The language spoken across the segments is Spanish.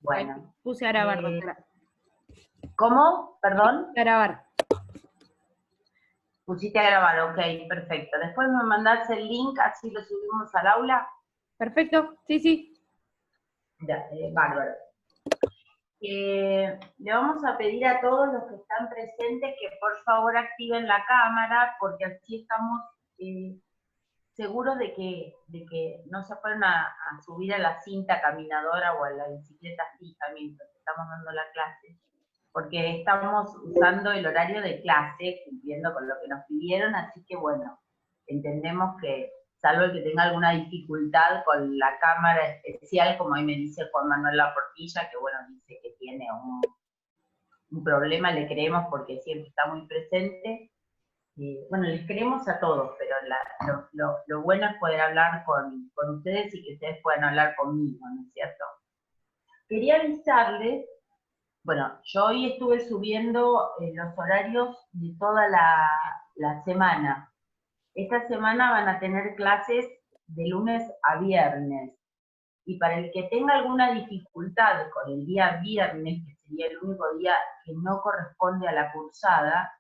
Ahí Bueno. puse a grabar, doctora. ¿Cómo? ¿Perdón? A grabar. Pusiste a grabar, ok, perfecto. Después me mandás el link, así lo subimos al aula. Perfecto, sí. Ya, bárbaro. Le vamos a pedir a todos los que están presentes que por favor activen la cámara, porque así estamos seguros de que no se fueron a subir a la cinta caminadora o a la bicicleta fija mientras estamos dando la clase, porque estamos usando el horario de clase, cumpliendo con lo que nos pidieron, así que bueno, entendemos que, salvo el que tenga alguna dificultad con la cámara especial, como ahí me dice Juan Manuel Laportilla, que bueno, dice que tiene un problema, le creemos porque siempre está muy presente. Bueno, les queremos a todos, pero lo bueno es poder hablar con ustedes y que ustedes puedan hablar conmigo, ¿no es cierto? Quería avisarles, bueno, yo hoy estuve subiendo los horarios de toda la semana. Esta semana van a tener clases de lunes a viernes. Y para el que tenga alguna dificultad con el día viernes, que sería el único día que no corresponde a la cursada,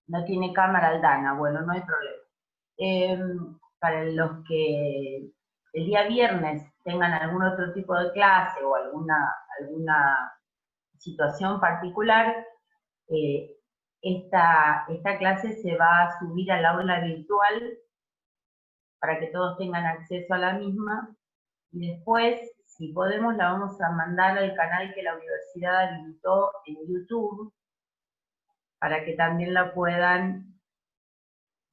no tiene cámara Aldana, bueno, no hay problema. Para los que el día viernes tengan algún otro tipo de clase o alguna situación particular, esta clase se va a subir al aula virtual para que todos tengan acceso a la misma, y después, si podemos, la vamos a mandar al canal que la universidad habilitó en YouTube, para que también la puedan...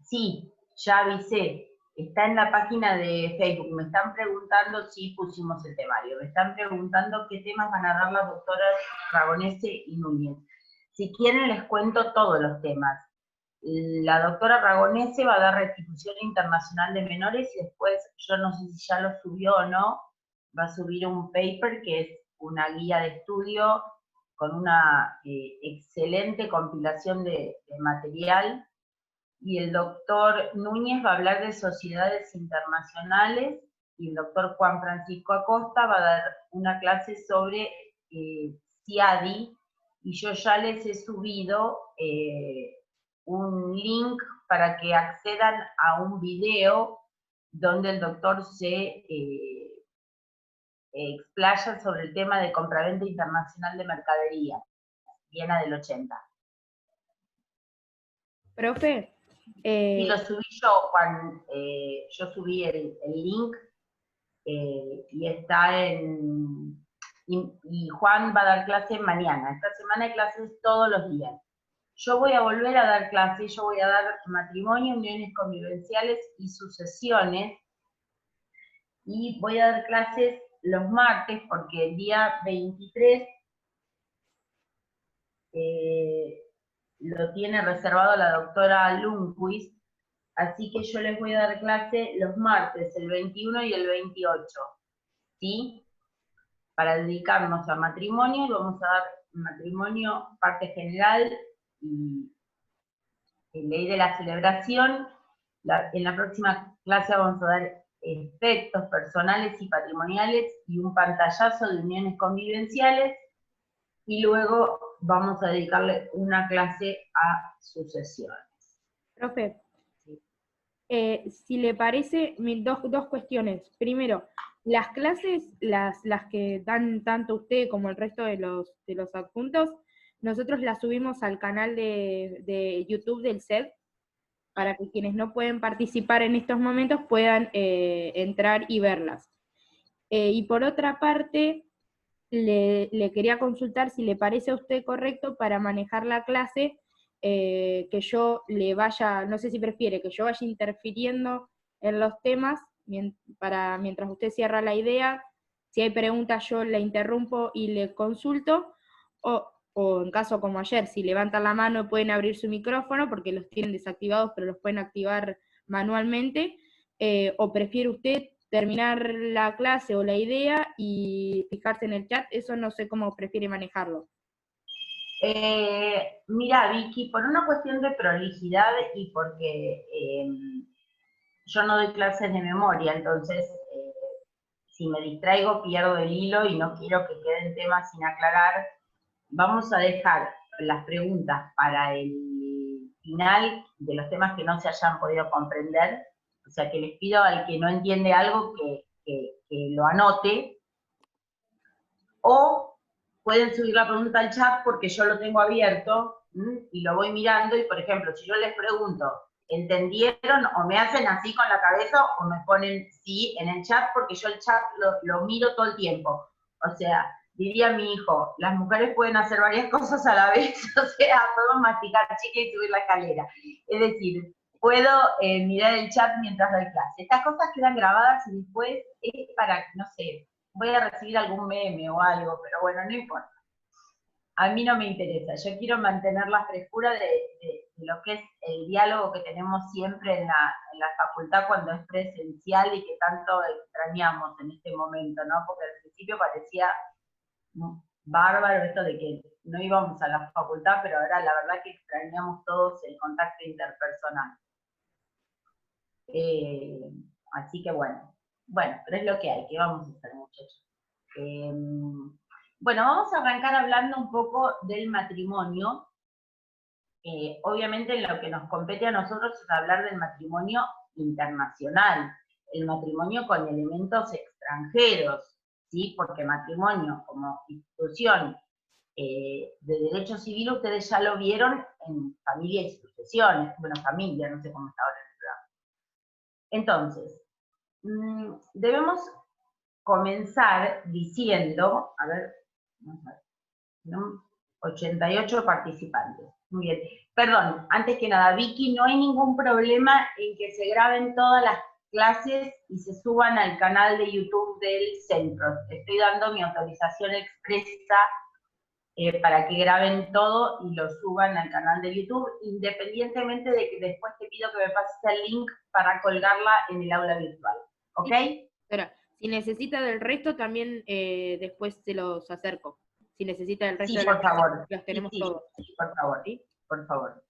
Sí, ya avisé, está en la página de Facebook, me están preguntando si pusimos el temario, me están preguntando qué temas van a dar las doctoras Ragonese y Núñez. Si quieren les cuento todos los temas. La doctora Ragonese va a dar restitución internacional de menores y después, yo no sé si ya lo subió o no, va a subir un paper que es una guía de estudio con una excelente compilación de material, y el doctor Núñez va a hablar de sociedades internacionales, y el doctor Juan Francisco Acosta va a dar una clase sobre CIADI, y yo ya les he subido un link para que accedan a un video donde el doctor se explaya sobre el tema de compraventa internacional de mercadería, Viena del 80. Profe. Y lo subí yo, Juan, yo subí el link y está en... Y Juan va a dar clase mañana. Esta semana hay clases todos los días. Yo voy a volver a dar clases, yo voy a dar matrimonio, uniones convivenciales y sucesiones, y voy a dar clases los martes porque el día 23 lo tiene reservado la doctora Lundquist, así que yo les voy a dar clase los martes, el 21 y el 28, ¿sí? Para dedicarnos a matrimonio, y vamos a dar matrimonio, parte general y ley de la celebración. En la próxima clase vamos a dar efectos personales y patrimoniales y un pantallazo de uniones convivenciales, y luego vamos a dedicarle una clase a sucesiones. Profe, si le parece, dos cuestiones. Primero, las clases, las que dan tanto usted como el resto de los adjuntos, nosotros las subimos al canal de YouTube del CED, para que quienes no pueden participar en estos momentos puedan entrar y verlas. Y por otra parte, le quería consultar si le parece a usted correcto para manejar la clase, que yo le vaya, no sé si prefiere, que yo vaya interfiriendo en los temas mientras usted cierra la idea. Si hay preguntas yo la interrumpo y le consulto, o en caso como ayer, si levantan la mano pueden abrir su micrófono porque los tienen desactivados, pero los pueden activar manualmente, o prefiere usted terminar la clase o la idea y fijarse en el chat. Eso no sé cómo prefiere manejarlo. Mira, Vicky, por una cuestión de prolijidad y porque yo no doy clases de memoria, entonces si me distraigo pierdo el hilo y no quiero que queden temas sin aclarar. Vamos a dejar las preguntas para el final de los temas que no se hayan podido comprender. O sea que les pido al que no entiende algo que lo anote. O pueden subir la pregunta al chat porque yo lo tengo abierto y lo voy mirando. Y por ejemplo, si yo les pregunto, ¿entendieron? O me hacen así con la cabeza o me ponen sí en el chat, porque yo el chat lo miro todo el tiempo. O sea, diría mi hijo, las mujeres pueden hacer varias cosas a la vez, o sea, podemos masticar chicle y subir la escalera. Es decir, puedo mirar el chat mientras doy clase. Estas cosas quedan grabadas y después es para, no sé, voy a recibir algún meme o algo, pero bueno, no importa. A mí no me interesa, yo quiero mantener la frescura de lo que es el diálogo que tenemos siempre en la facultad cuando es presencial y que tanto extrañamos en este momento, ¿no? Porque al principio parecía bárbaro esto de que no íbamos a la facultad, pero ahora la verdad que extrañamos todos el contacto interpersonal. Así que bueno, pero es lo que hay, ¿qué vamos a hacer, muchachos? Bueno, vamos a arrancar hablando un poco del matrimonio. Obviamente lo que nos compete a nosotros es hablar del matrimonio internacional, el matrimonio con elementos extranjeros, ¿sí? Porque matrimonio como institución de derecho civil, ustedes ya lo vieron en familia y sucesiones, bueno, familia, no sé cómo está ahora en el programa. Entonces, debemos comenzar diciendo, a ver, vamos a ver, ¿no? 88 participantes. Muy bien. Perdón, antes que nada, Vicky, no hay ningún problema en que se graben todas las clases y se suban al canal de YouTube del centro. Te estoy dando mi autorización expresa para que graben todo y lo suban al canal de YouTube, independientemente de que después te pido que me pases el link para colgarla en el aula virtual. ¿Ok? Sí, pero si necesita del resto, también después se los acerco. Si necesita del resto Sí, de por favor. los tenemos Sí, todos. sí, por favor. ¿Sí? Por favor.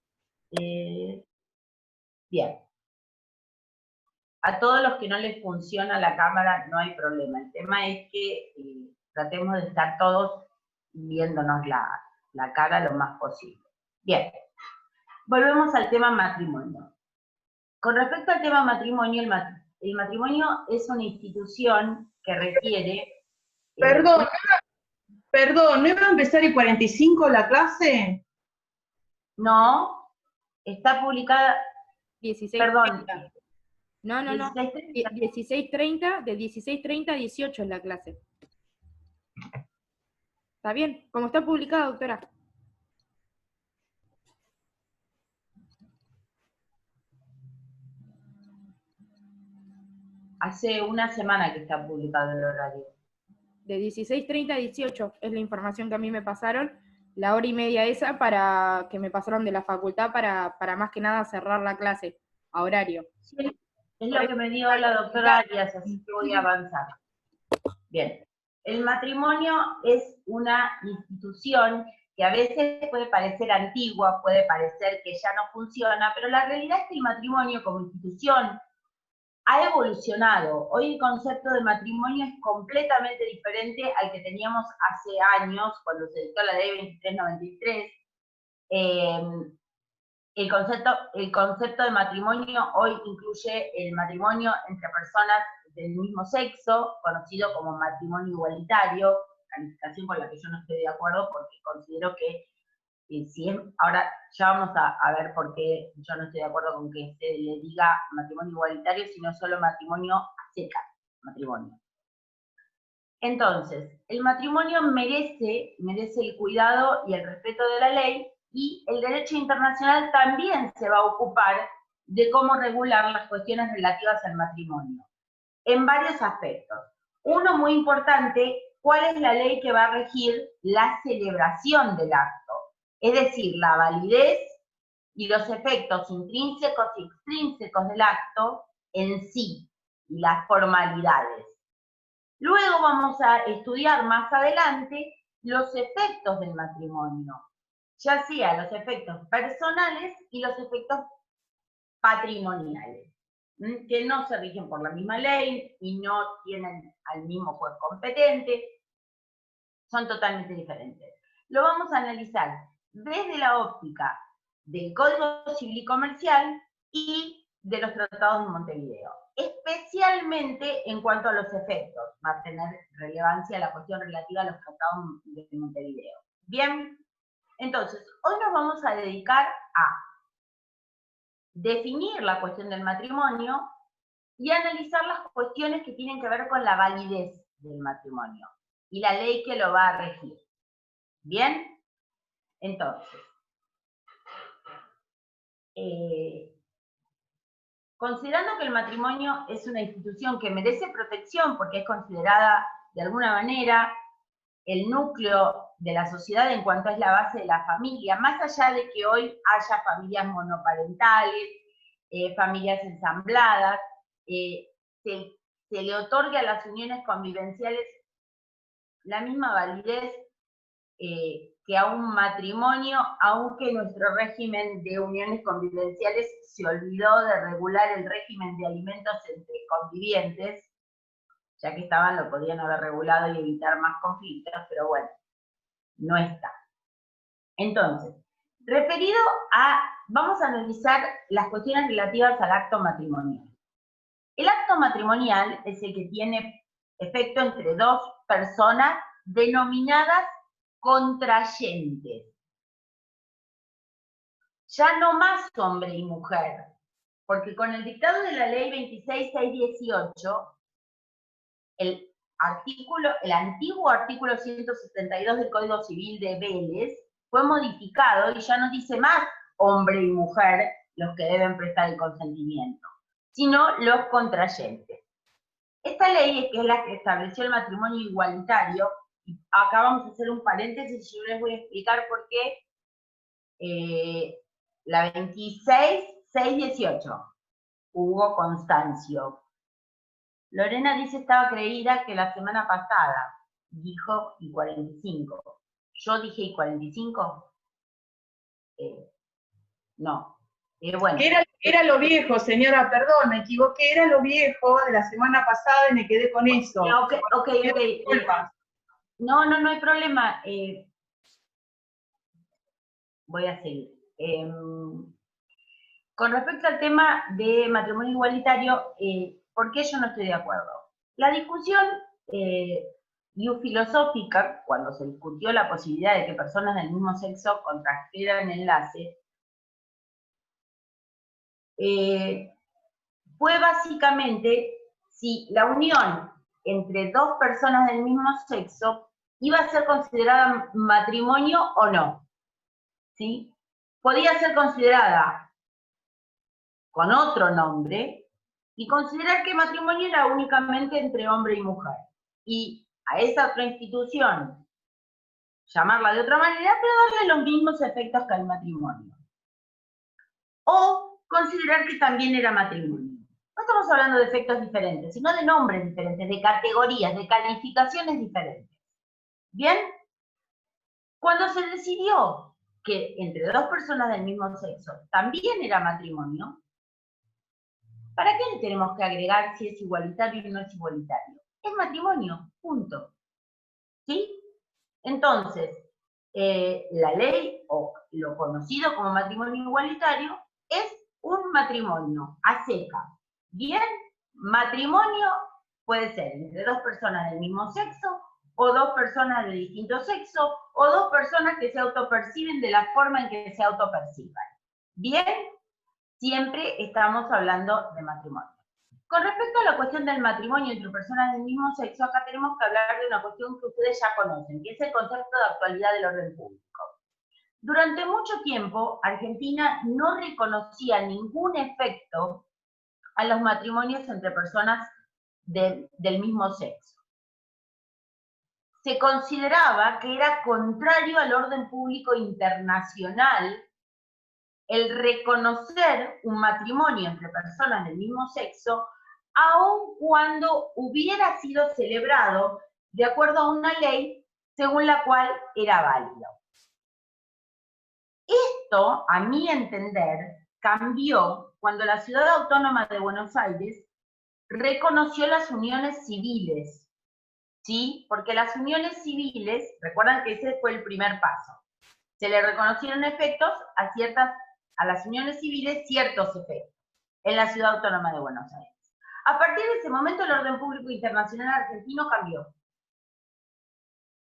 Bien. A todos los que no les funciona la cámara no hay problema. El tema es que tratemos de estar todos viéndonos la cara lo más posible. Bien. Volvemos al tema matrimonio. Con respecto al tema matrimonio, el matrimonio es una institución que requiere... Perdón, ¿no iba a empezar el 45 la clase? No, está publicada... 16, Perdón. 30. No. 16:30. 16:30, de 16:30 a 18 es la clase. ¿Está bien? Como está publicada, doctora. Hace una semana que está publicado el horario. De 16:30 a 18 es la información que a mí me pasaron, la hora y media esa para que me pasaron de la facultad para más que nada cerrar la clase a horario. Sí, es lo que me dio la doctora Arias, así que voy a avanzar. Bien, el matrimonio es una institución que a veces puede parecer antigua, puede parecer que ya no funciona, pero la realidad es que el matrimonio como institución ha evolucionado. Hoy el concepto de matrimonio es completamente diferente al que teníamos hace años, cuando se dictó la ley 2393. El concepto de matrimonio hoy incluye el matrimonio entre personas del mismo sexo, conocido como matrimonio igualitario, calificación con la que yo no estoy de acuerdo porque considero que ahora ya vamos a ver por qué yo no estoy de acuerdo con que se le diga matrimonio igualitario, sino solo matrimonio a secas, matrimonio. Entonces, el matrimonio merece el cuidado y el respeto de la ley, y el derecho internacional también se va a ocupar de cómo regular las cuestiones relativas al matrimonio, en varios aspectos. Uno muy importante, ¿cuál es la ley que va a regir la celebración del acto? Es decir, la validez y los efectos intrínsecos y extrínsecos del acto en sí, y las formalidades. Luego vamos a estudiar más adelante los efectos del matrimonio, ya sea los efectos personales y los efectos patrimoniales. que no se rigen por la misma ley y no tienen al mismo juez competente, son totalmente diferentes. Lo vamos a analizar desde la óptica del Código Civil y Comercial y de los tratados de Montevideo, especialmente en cuanto a los efectos. Va a tener relevancia la cuestión relativa a los tratados de Montevideo. Bien, entonces, hoy nos vamos a dedicar a definir la cuestión del matrimonio y analizar las cuestiones que tienen que ver con la validez del matrimonio y la ley que lo va a regir. ¿Bien? Entonces, considerando que el matrimonio es una institución que merece protección porque es considerada de alguna manera el núcleo de la sociedad en cuanto es la base de la familia, más allá de que hoy haya familias monoparentales, familias ensambladas, se le otorga a las uniones convivenciales la misma validez que a un matrimonio, aunque nuestro régimen de uniones convivenciales se olvidó de regular el régimen de alimentos entre convivientes, ya que estaban, lo podían haber regulado y evitar más conflictos, pero bueno, no está. Entonces, referido a, vamos a analizar las cuestiones relativas al acto matrimonial. El acto matrimonial es el que tiene efecto entre dos personas denominadas contrayentes. Ya no más hombre y mujer, porque con el dictado de la ley 26.618, el antiguo artículo 172 del Código Civil de Vélez fue modificado y ya no dice más hombre y mujer los que deben prestar el consentimiento, sino los contrayentes. Esta ley, que es la que estableció el matrimonio igualitario, y acá vamos a hacer un paréntesis y yo les voy a explicar por qué la 26.618, Hugo Constancio. Lorena dice estaba creída que la semana pasada dijo y 45. ¿Yo dije y 45? No. Bueno. Era lo viejo, señora, perdón, me equivoqué, era lo viejo de la semana pasada y me quedé con eso. Ok. No hay problema. Voy a seguir. Con respecto al tema de matrimonio igualitario, ¿por qué yo no estoy de acuerdo? La discusión filosófica, cuando se discutió la posibilidad de que personas del mismo sexo contrajeran enlace, fue básicamente si la unión entre dos personas del mismo sexo iba a ser considerada matrimonio o no. ¿Sí? Podía ser considerada con otro nombre y considerar que matrimonio era únicamente entre hombre y mujer. Y a esa otra institución llamarla de otra manera, pero darle los mismos efectos que al matrimonio. O considerar que también era matrimonio. No estamos hablando de efectos diferentes, sino de nombres diferentes, de categorías, de calificaciones diferentes. ¿Bien? Cuando se decidió que entre dos personas del mismo sexo también era matrimonio, ¿para qué le tenemos que agregar si es igualitario y no es igualitario? Es matrimonio, punto. ¿Sí? Entonces, la ley, o lo conocido como matrimonio igualitario, es un matrimonio a seca. Bien, matrimonio puede ser entre dos personas del mismo sexo, o dos personas de distinto sexo, o dos personas que se autoperciben de la forma en que se autoperciban. Bien, siempre estamos hablando de matrimonio. Con respecto a la cuestión del matrimonio entre personas del mismo sexo, acá tenemos que hablar de una cuestión que ustedes ya conocen, que es el concepto de actualidad del orden público. Durante mucho tiempo, Argentina no reconocía ningún efecto a los matrimonios entre personas del mismo sexo. Se consideraba que era contrario al orden público internacional el reconocer un matrimonio entre personas del mismo sexo, aun cuando hubiera sido celebrado de acuerdo a una ley según la cual era válido. Esto, a mi entender, cambió cuando la Ciudad Autónoma de Buenos Aires reconoció las uniones civiles, ¿sí? Porque las uniones civiles, recuerdan que ese fue el primer paso, se le reconocieron efectos a las uniones civiles ciertos efectos en la Ciudad Autónoma de Buenos Aires. A partir de ese momento el orden público internacional argentino cambió,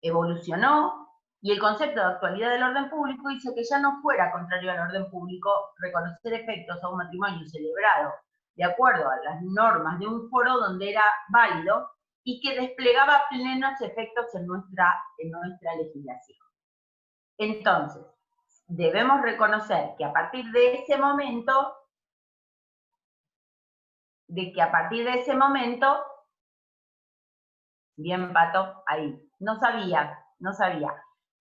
evolucionó, y el concepto de actualidad del orden público hizo que ya no fuera contrario al orden público reconocer efectos a un matrimonio celebrado de acuerdo a las normas de un foro donde era válido y que desplegaba plenos efectos en nuestra legislación. Entonces, debemos reconocer que a partir de ese momento, bien Pato, ahí, no sabía.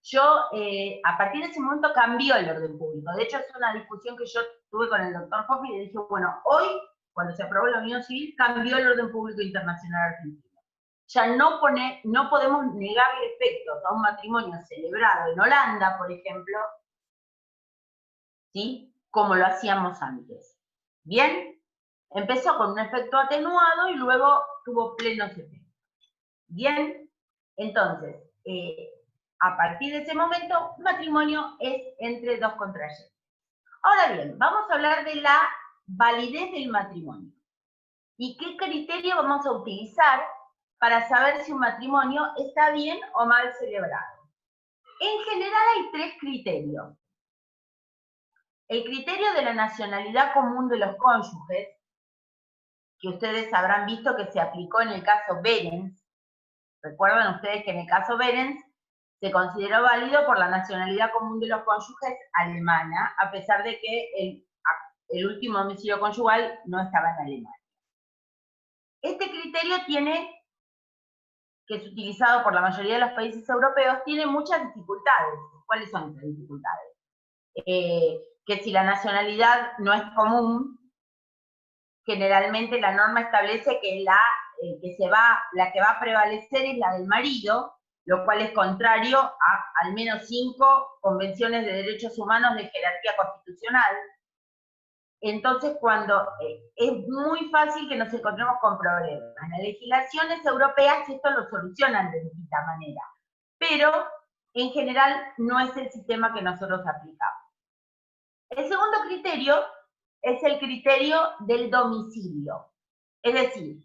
Yo, a partir de ese momento cambió el orden público. De hecho, es una discusión que yo tuve con el doctor Hoffi y le dije, bueno, hoy, cuando se aprobó la Unión Civil, cambió el orden público internacional argentino. Ya no podemos negarle efectos a un matrimonio celebrado en Holanda, por ejemplo, ¿sí? Como lo hacíamos antes. ¿Bien? Empezó con un efecto atenuado y luego tuvo plenos efectos. ¿Bien? Entonces, a partir de ese momento, matrimonio es entre dos contrayentes. Ahora bien, vamos a hablar de la validez del matrimonio. ¿Y qué criterio vamos a utilizar para saber si un matrimonio está bien o mal celebrado? En general hay tres criterios. El criterio de la nacionalidad común de los cónyuges, que ustedes habrán visto que se aplicó en el caso Behrens. Recuerdan ustedes que en el caso Behrens se consideró válido por la nacionalidad común de los cónyuges alemana, a pesar de que el último domicilio conyugal no estaba en Alemania. Este criterio que es utilizado por la mayoría de los países europeos, tiene muchas dificultades. ¿Cuáles son esas dificultades? Que si la nacionalidad no es común, generalmente la norma establece que la que va a prevalecer es la del marido, lo cual es contrario a al menos 5 convenciones de derechos humanos de jerarquía constitucional. Entonces, es muy fácil que nos encontremos con problemas. Las legislaciones europeas esto lo solucionan de distinta manera, pero en general no es el sistema que nosotros aplicamos. El segundo criterio es el criterio del domicilio. Es decir,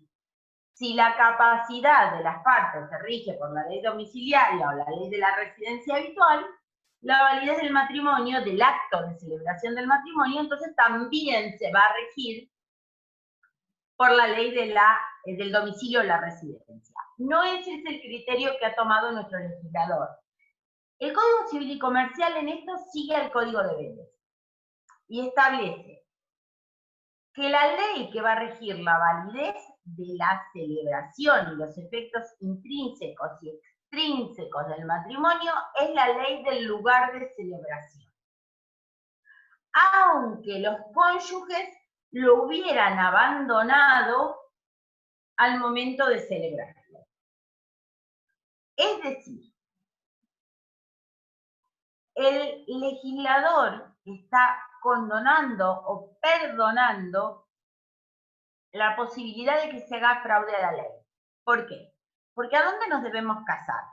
si la capacidad de las partes se rige por la ley domiciliaria o la ley de la residencia habitual, la validez del matrimonio, del acto de celebración del matrimonio, entonces también se va a regir por la ley del domicilio o la residencia. No ese es el criterio que ha tomado nuestro legislador. El Código Civil y Comercial en esto sigue al Código de Behrens y establece que la ley que va a regir la validez de la celebración y los efectos intrínsecos y extrínsecos del matrimonio es la ley del lugar de celebración. Aunque los cónyuges lo hubieran abandonado al momento de celebrarlo. Es decir, el legislador está condonando o perdonando la posibilidad de que se haga fraude a la ley. ¿Por qué? Porque ¿a dónde nos debemos casar?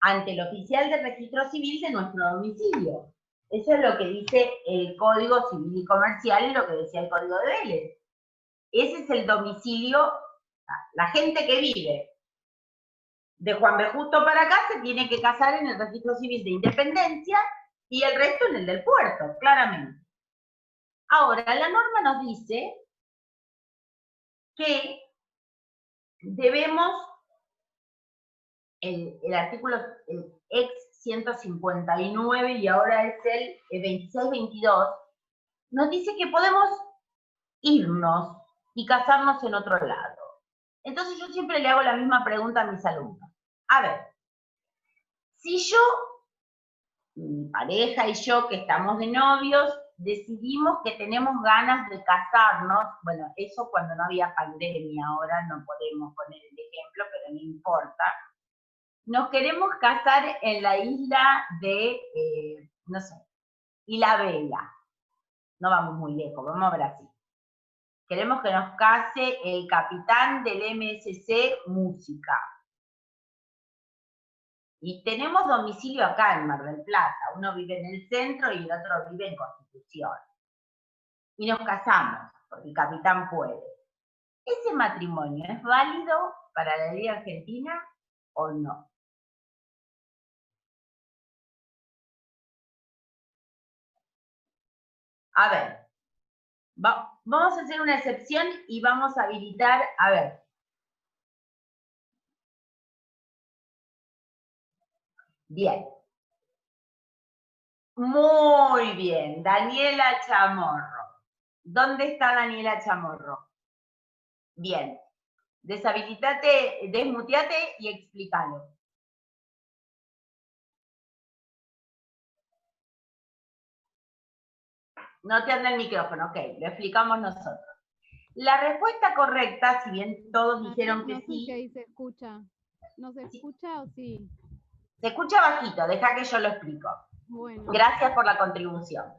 Ante el oficial de registro civil de nuestro domicilio. Eso es lo que dice el Código Civil y Comercial y lo que decía el Código de Vélez. Ese es el domicilio, la gente que vive de Juan B. Justo para acá se tiene que casar en el registro civil de Independencia y el resto en el del puerto, claramente. Ahora, la norma nos dice que debemos, el artículo, el ex 159 y ahora es el 2622, nos dice que podemos irnos y casarnos en otro lado. Entonces yo siempre le hago la misma pregunta a mis alumnos. A ver, si yo, mi pareja y yo que estamos de novios, decidimos que tenemos ganas de casarnos, bueno, eso cuando no había pandemia, ahora no podemos poner el ejemplo, pero no importa. Nos queremos casar en la isla de, no sé, Isla Vela. no vamos muy lejos, vamos a Brasil. Queremos que nos case el capitán del MSC Música. Y tenemos domicilio acá en Mar del Plata. Uno vive en el centro y el otro vive en Constitución. Y nos casamos, porque el capitán puede. ¿Ese matrimonio es válido para la ley argentina o no? A ver, vamos a hacer una excepción y vamos a habilitar, a ver. Bien. Muy bien, Daniela Chamorro. ¿Dónde está Daniela Chamorro? Bien. Deshabilitate, desmuteate y explícalo. No te anda el micrófono, ok, lo explicamos nosotros. La respuesta correcta, si bien todos dijeron que sí. No sé si se escucha. ¿No se escucha o sí? Se escucha bajito, deja que yo lo explico. Bueno. Gracias por la contribución.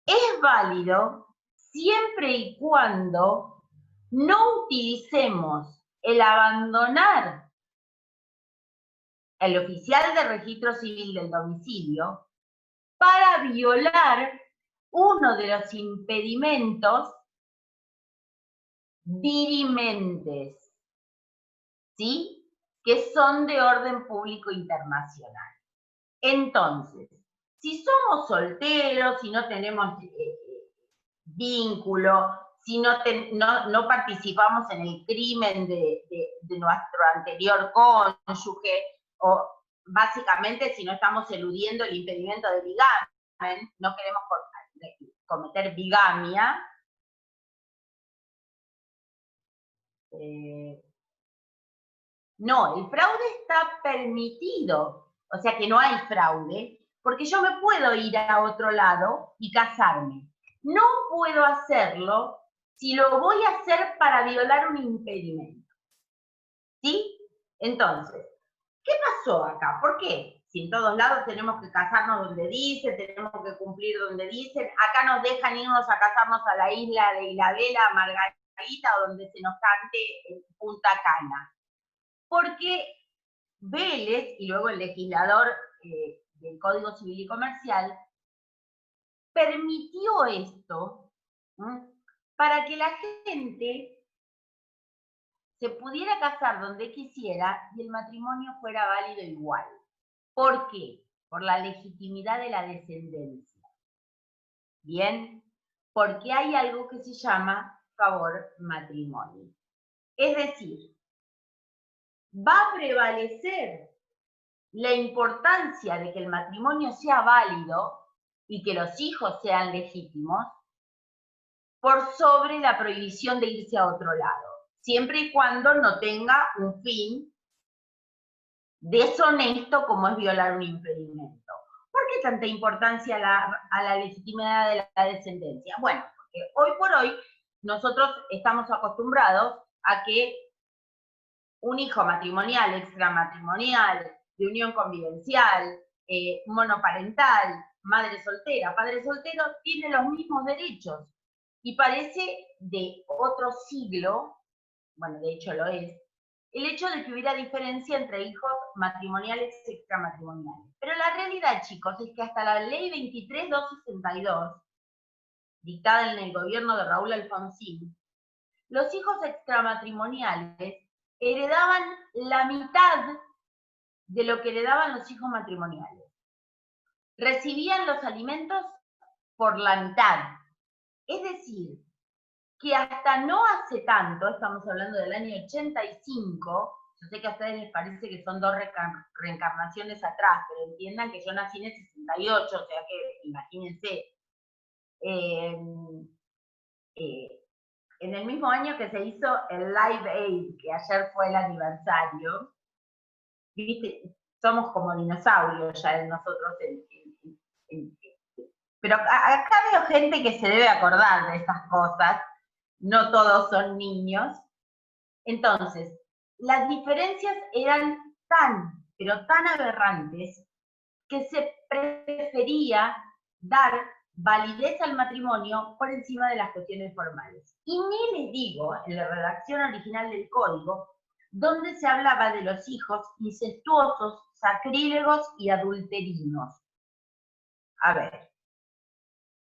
Es válido siempre y cuando no utilicemos el abandonar el oficial de registro civil del domicilio para violar uno de los impedimentos dirimentes, ¿sí? Que son de orden público internacional. Entonces, si somos solteros, si no tenemos vínculo, si no participamos en el crimen de nuestro anterior cónyuge, o básicamente si no estamos eludiendo el impedimento de bigamia, no queremos cometer bigamia, no, el fraude está permitido, o sea que no hay fraude, porque yo me puedo ir a otro lado y casarme. No puedo hacerlo si lo voy a hacer para violar un impedimento. ¿Sí? Entonces, ¿qué pasó acá? ¿Por qué? Si en todos lados tenemos que casarnos donde dice, tenemos que cumplir donde dicen, acá nos dejan irnos a casarnos a la isla de Isabela, Margarita, o donde se nos cante en Punta Cana. Porque Vélez, y luego el legislador del Código Civil y Comercial, permitió esto para que la gente se pudiera casar donde quisiera y el matrimonio fuera válido igual. ¿Por qué? Por la legitimidad de la descendencia. Bien, porque hay algo que se llama favor matrimonio. Es decir, va a prevalecer la importancia de que el matrimonio sea válido y que los hijos sean legítimos por sobre la prohibición de irse a otro lado, siempre y cuando no tenga un fin deshonesto como es violar un impedimento. ¿Por qué tanta importancia a la legitimidad de la descendencia? Bueno, porque hoy por hoy nosotros estamos acostumbrados a que un hijo matrimonial, extramatrimonial, de unión convivencial, monoparental, madre soltera, padre soltero, tiene los mismos derechos. Y parece de otro siglo, bueno, de hecho lo es, el hecho de que hubiera diferencia entre hijos matrimoniales y extramatrimoniales. Pero la realidad, chicos, es que hasta la ley 23.262, dictada en el gobierno de Raúl Alfonsín, los hijos extramatrimoniales heredaban la mitad de lo que heredaban los hijos matrimoniales. Recibían los alimentos por la mitad. Es decir, que hasta no hace tanto, estamos hablando del año 85, yo sé que a ustedes les parece que son dos reencarnaciones atrás, pero entiendan que yo nací en el 68, o sea que imagínense, en el mismo año que se hizo el Live Aid, que ayer fue el aniversario, ¿viste? Somos como dinosaurios ya nosotros. Pero acá veo gente que se debe acordar de esas cosas, no todos son niños. Entonces, las diferencias eran pero tan aberrantes, que se prefería dar validez al matrimonio por encima de las cuestiones formales. Y ni les digo, en la redacción original del código, donde se hablaba de los hijos incestuosos, sacrílegos y adulterinos. A ver,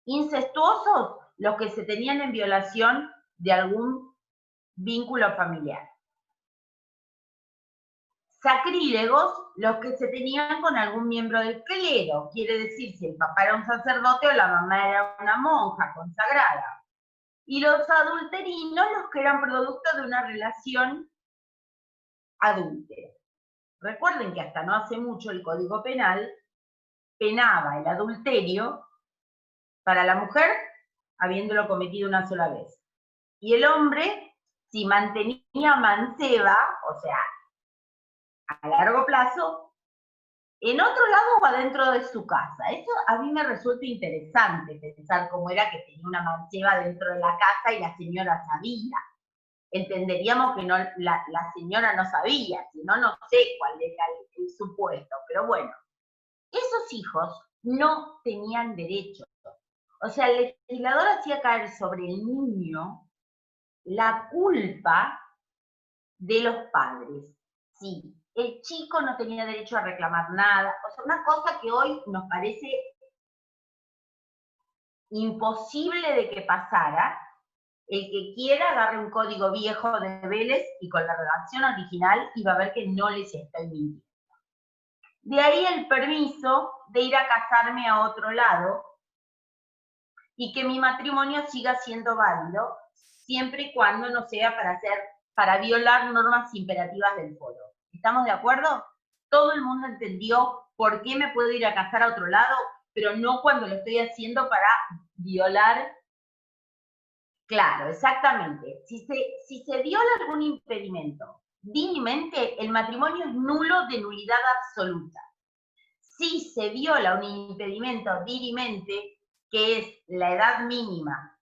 incestuosos, los que se tenían en violación de algún vínculo familiar. Sacrílegos, los que se tenían con algún miembro del clero, quiere decir si el papá era un sacerdote o la mamá era una monja consagrada. Y los adulterinos, los que eran producto de una relación adúltera. Recuerden que hasta no hace mucho el Código Penal penaba el adulterio para la mujer habiéndolo cometido una sola vez. Y el hombre, si mantenía manceba, o sea, a largo plazo, en otro lado o adentro de su casa. Eso a mí me resulta interesante pensar cómo era que tenía una manceba dentro de la casa y la señora sabía. Entenderíamos que no, la señora no sabía, si no, no sé cuál era el supuesto, pero bueno, esos hijos no tenían derecho. O sea, el legislador hacía caer sobre el niño la culpa de los padres. Sí, el chico no tenía derecho a reclamar nada. O sea, una cosa que hoy nos parece imposible de que pasara. El que quiera agarre un código viejo de Vélez y con la redacción original y va a ver que no les estoy mintiendo. De ahí el permiso de ir a casarme a otro lado y que mi matrimonio siga siendo válido siempre y cuando no sea para violar normas imperativas del foro. ¿Estamos de acuerdo? Todo el mundo entendió por qué me puedo ir a casar a otro lado, pero no cuando lo estoy haciendo para violar. Claro, exactamente. Si se viola algún impedimento dilimente, el matrimonio es nulo de nulidad absoluta. Si se viola un impedimento dilimente, que es la edad mínima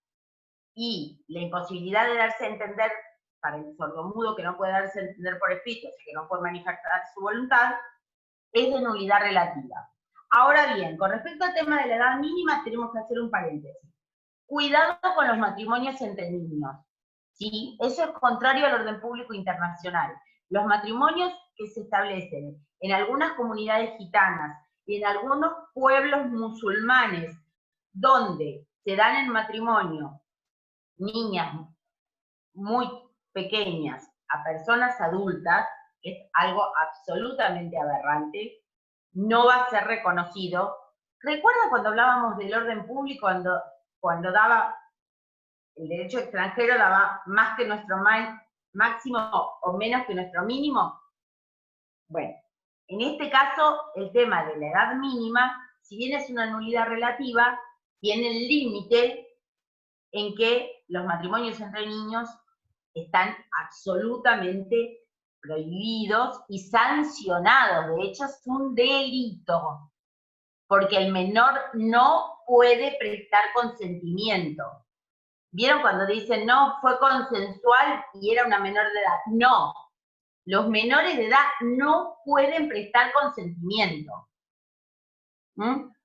y la imposibilidad de darse a entender para el sordomudo que no puede darse a entender por escrito, o sea que no puede manifestar su voluntad, es de nulidad relativa. Ahora bien, con respecto al tema de la edad mínima, tenemos que hacer un paréntesis. Cuidado con los matrimonios entre niños, ¿sí? Eso es contrario al orden público internacional. Los matrimonios que se establecen en algunas comunidades gitanas y en algunos pueblos musulmanes, donde se dan en matrimonio niñas muy pequeñas a personas adultas, que es algo absolutamente aberrante, no va a ser reconocido. ¿Recuerdan cuando hablábamos del orden público, cuando daba el derecho extranjero, daba más que nuestro máximo o menos que nuestro mínimo? Bueno, en este caso, el tema de la edad mínima, si bien es una nulidad relativa, tiene el límite en que los matrimonios entre niños están absolutamente prohibidos y sancionados. De hecho, es un delito, porque el menor no puede prestar consentimiento. ¿Vieron cuando dicen, no, fue consensual y era una menor de edad? No, los menores de edad no pueden prestar consentimiento.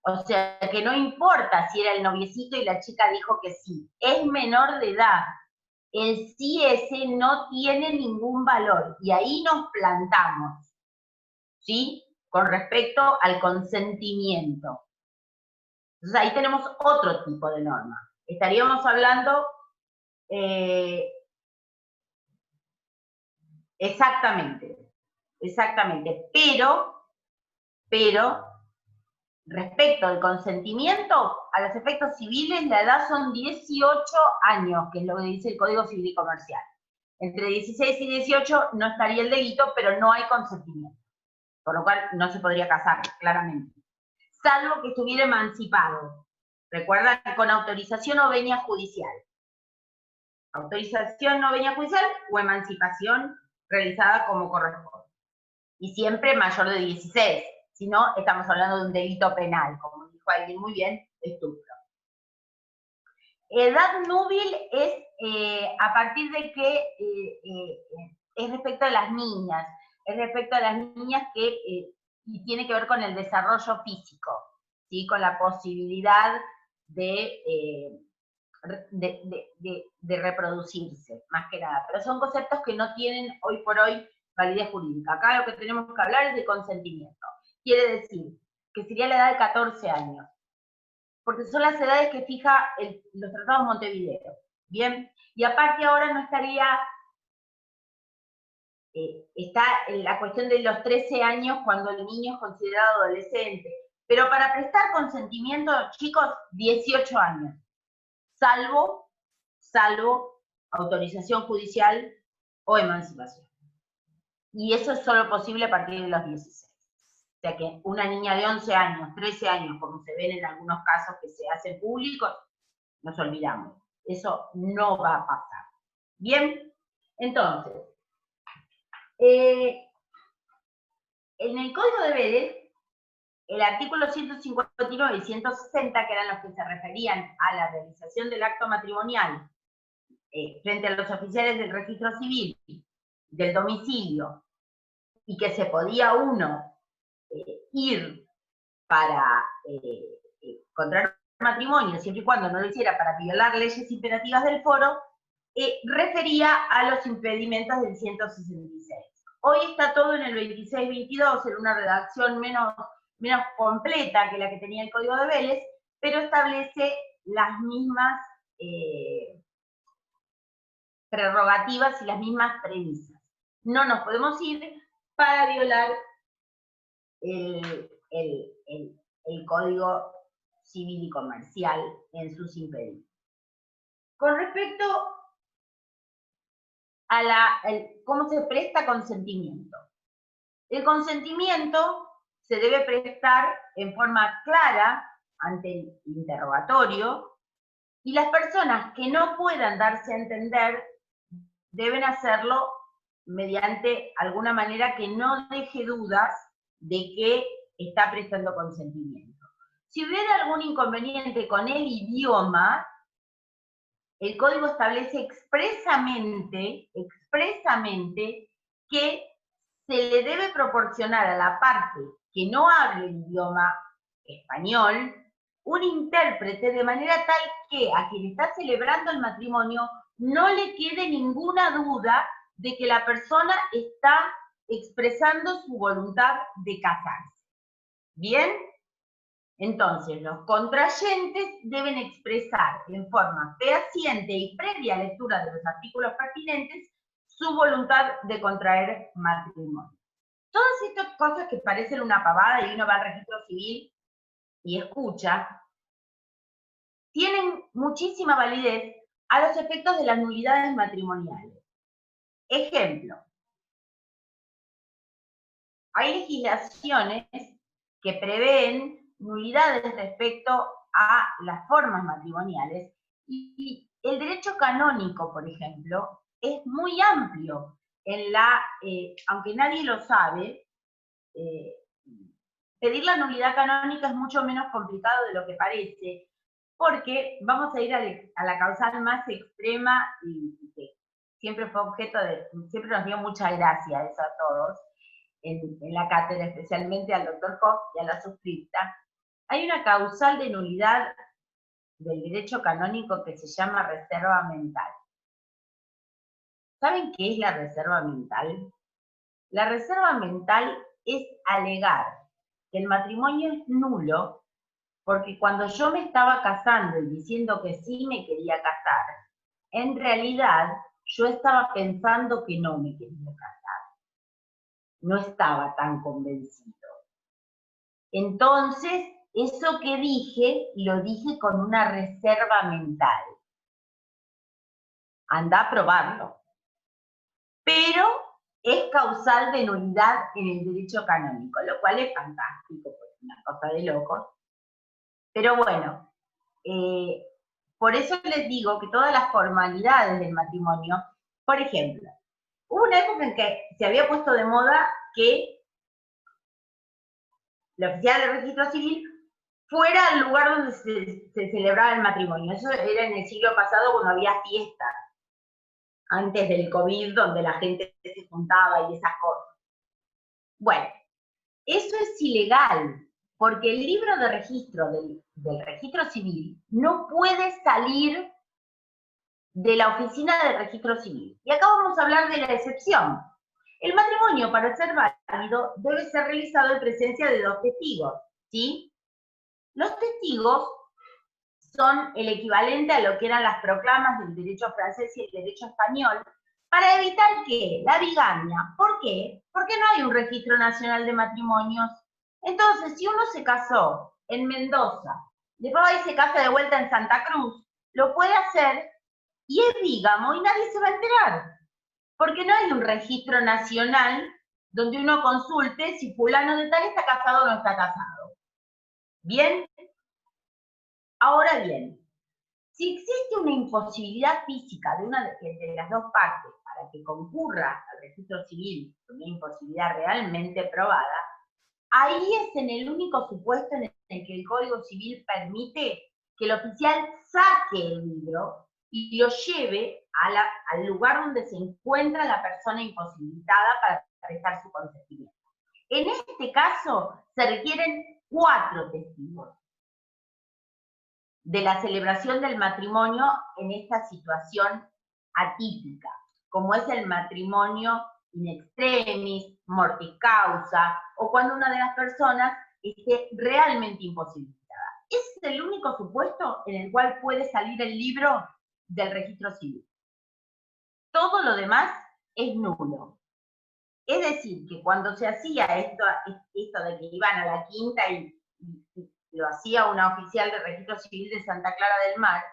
O sea, que no importa si era el noviecito y la chica dijo que sí, es menor de edad. El sí ese no tiene ningún valor, y ahí nos plantamos, ¿sí? Con respecto al consentimiento. Entonces ahí tenemos otro tipo de norma. Estaríamos hablando exactamente, pero respecto al consentimiento, a los efectos civiles, la edad son 18 años, que es lo que dice el Código Civil y Comercial. Entre 16 y 18 no estaría el delito, pero no hay consentimiento, por lo cual no se podría casar, claramente. Salvo que estuviera emancipado. Recuerda que con autorización o venia judicial. Autorización o venia judicial o emancipación realizada como corresponde. Y siempre mayor de 16. Si no, estamos hablando de un delito penal, como dijo alguien muy bien, estupro. Edad núbil es a partir de que es respecto a las niñas, que y tiene que ver con el desarrollo físico, ¿sí? Con la posibilidad de reproducirse, más que nada. Pero son conceptos que no tienen hoy por hoy validez jurídica. Acá lo que tenemos que hablar es de consentimiento. Quiere decir que sería la edad de 14 años, porque son las edades que fija los tratados de Montevideo. Bien, y aparte ahora no estaría, está en la cuestión de los 13 años cuando el niño es considerado adolescente, pero para prestar consentimiento, chicos, 18 años, salvo autorización judicial o emancipación. Y eso es solo posible a partir de los 16. O sea que una niña de 11 años, 13 años, como se ven en algunos casos que se hacen públicos, nos olvidamos. Eso no va a pasar. Bien, entonces, en el Código de Vélez, el artículo 159 y 160, que eran los que se referían a la realización del acto matrimonial frente a los oficiales del registro civil, del domicilio, y que se podía uno ir para contraer matrimonio, siempre y cuando no lo hiciera para violar leyes imperativas del foro, refería a los impedimentos del 166. Hoy está todo en el 2622, en una redacción menos completa que la que tenía el Código de Vélez, pero establece las mismas prerrogativas y las mismas premisas. No nos podemos ir para violar el Código Civil y Comercial en sus impedimentos. Con respecto a cómo se presta consentimiento. El consentimiento se debe prestar en forma clara ante el interrogatorio, y las personas que no puedan darse a entender deben hacerlo mediante alguna manera que no deje dudas de que está prestando consentimiento. Si hubiera algún inconveniente con el idioma, el código establece expresamente que se le debe proporcionar a la parte que no hable el idioma español un intérprete, de manera tal que a quien está celebrando el matrimonio no le quede ninguna duda de que la persona está expresando su voluntad de casarse. ¿Bien? Entonces, los contrayentes deben expresar en forma fehaciente y previa lectura de los artículos pertinentes su voluntad de contraer matrimonio. Todas estas cosas que parecen una pavada y uno va al registro civil y escucha, tienen muchísima validez a los efectos de las nulidades matrimoniales. Ejemplo, hay legislaciones que prevén nulidades respecto a las formas matrimoniales, y el derecho canónico, por ejemplo, es muy amplio. Aunque nadie lo sabe, pedir la nulidad canónica es mucho menos complicado de lo que parece, porque vamos a ir a la causal más extrema, y que siempre fue siempre nos dio mucha gracia eso a todos, en la cátedra, especialmente al doctor Koch y a la suscripta. Hay una causal de nulidad del derecho canónico que se llama reserva mental. ¿Saben qué es la reserva mental? La reserva mental es alegar que el matrimonio es nulo porque cuando yo me estaba casando y diciendo que sí me quería casar, en realidad yo estaba pensando que no me quería casar. No estaba tan convencido. Entonces, eso que dije, lo dije con una reserva mental. Anda a probarlo. Pero es causal de nulidad en el derecho canónico, lo cual es fantástico, porque es una cosa de locos. Pero bueno, por eso les digo que todas las formalidades del matrimonio, por ejemplo, hubo una época en que se había puesto de moda que la oficial del registro civil fuera el lugar donde se celebraba el matrimonio. Eso era en el siglo pasado, cuando había fiestas, antes del COVID, donde la gente se juntaba y esas cosas. Bueno, eso es ilegal. Porque el libro de registro del registro civil no puede salir de la oficina del registro civil. Y acá vamos a hablar de la excepción. El matrimonio, para ser válido, debe ser realizado en presencia de 2 testigos, ¿sí? Los testigos son el equivalente a lo que eran las proclamas del derecho francés y el derecho español, para evitar que la bigamia. ¿Por qué? Porque no hay un registro nacional de matrimonios. Entonces, si uno se casó en Mendoza, después va y se casa de vuelta en Santa Cruz, lo puede hacer y es bígamo y nadie se va a enterar. Porque no hay un registro nacional donde uno consulte si fulano de tal está casado o no está casado. ¿Bien? Ahora bien, si existe una imposibilidad física de una de las 2 partes para que concurra al registro civil, una imposibilidad realmente probada, ahí es en el único supuesto en el que el Código Civil permite que el oficial saque el libro y lo lleve al lugar donde se encuentra la persona imposibilitada para prestar su consentimiento. En este caso, se requieren 4 testigos de la celebración del matrimonio en esta situación atípica, como es el matrimonio in extremis, mortis causa, o cuando una de las personas esté realmente imposibilitada. Ese es el único supuesto en el cual puede salir el libro del registro civil. Todo lo demás es nulo. Es decir, que cuando se hacía esto de que iban a la quinta y lo hacía una oficial del registro civil de Santa Clara del Mar,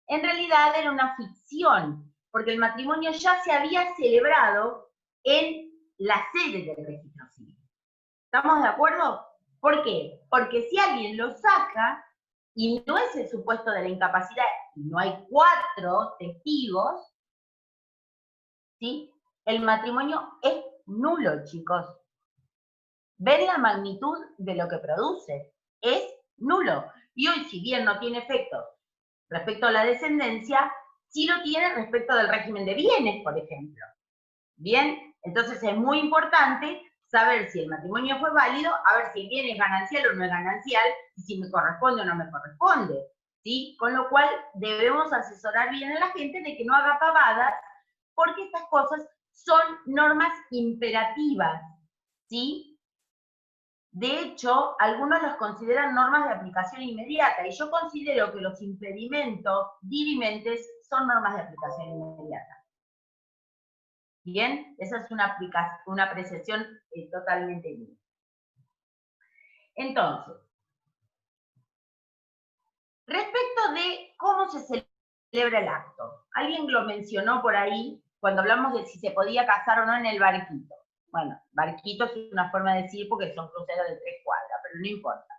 en realidad era una ficción, porque el matrimonio ya se había celebrado en la sede del registro civil. ¿Estamos de acuerdo? ¿Por qué? Porque si alguien lo saca, y no es el supuesto de la incapacidad, y no hay 4 testigos, ¿sí? El matrimonio es nulo, chicos. ¿Ven la magnitud de lo que produce? Es nulo. Y hoy, si bien no tiene efecto respecto a la descendencia, sí lo tiene respecto del régimen de bienes, por ejemplo. ¿Bien? Entonces es muy importante saber si el matrimonio fue válido, a ver si el bien es ganancial o no es ganancial, y si me corresponde o no me corresponde, ¿sí? Con lo cual debemos asesorar bien a la gente de que no haga pavadas, porque estas cosas son normas imperativas, ¿sí? De hecho, algunos los consideran normas de aplicación inmediata, y yo considero que los impedimentos dirimentes son normas de aplicación inmediata. Bien, esa es una apreciación totalmente libre. Entonces, respecto de cómo se celebra el acto, alguien lo mencionó por ahí cuando hablamos de si se podía casar o no en el barquito. Bueno, barquito es una forma de decir porque son cruceros de 3 cuadras, pero no importa.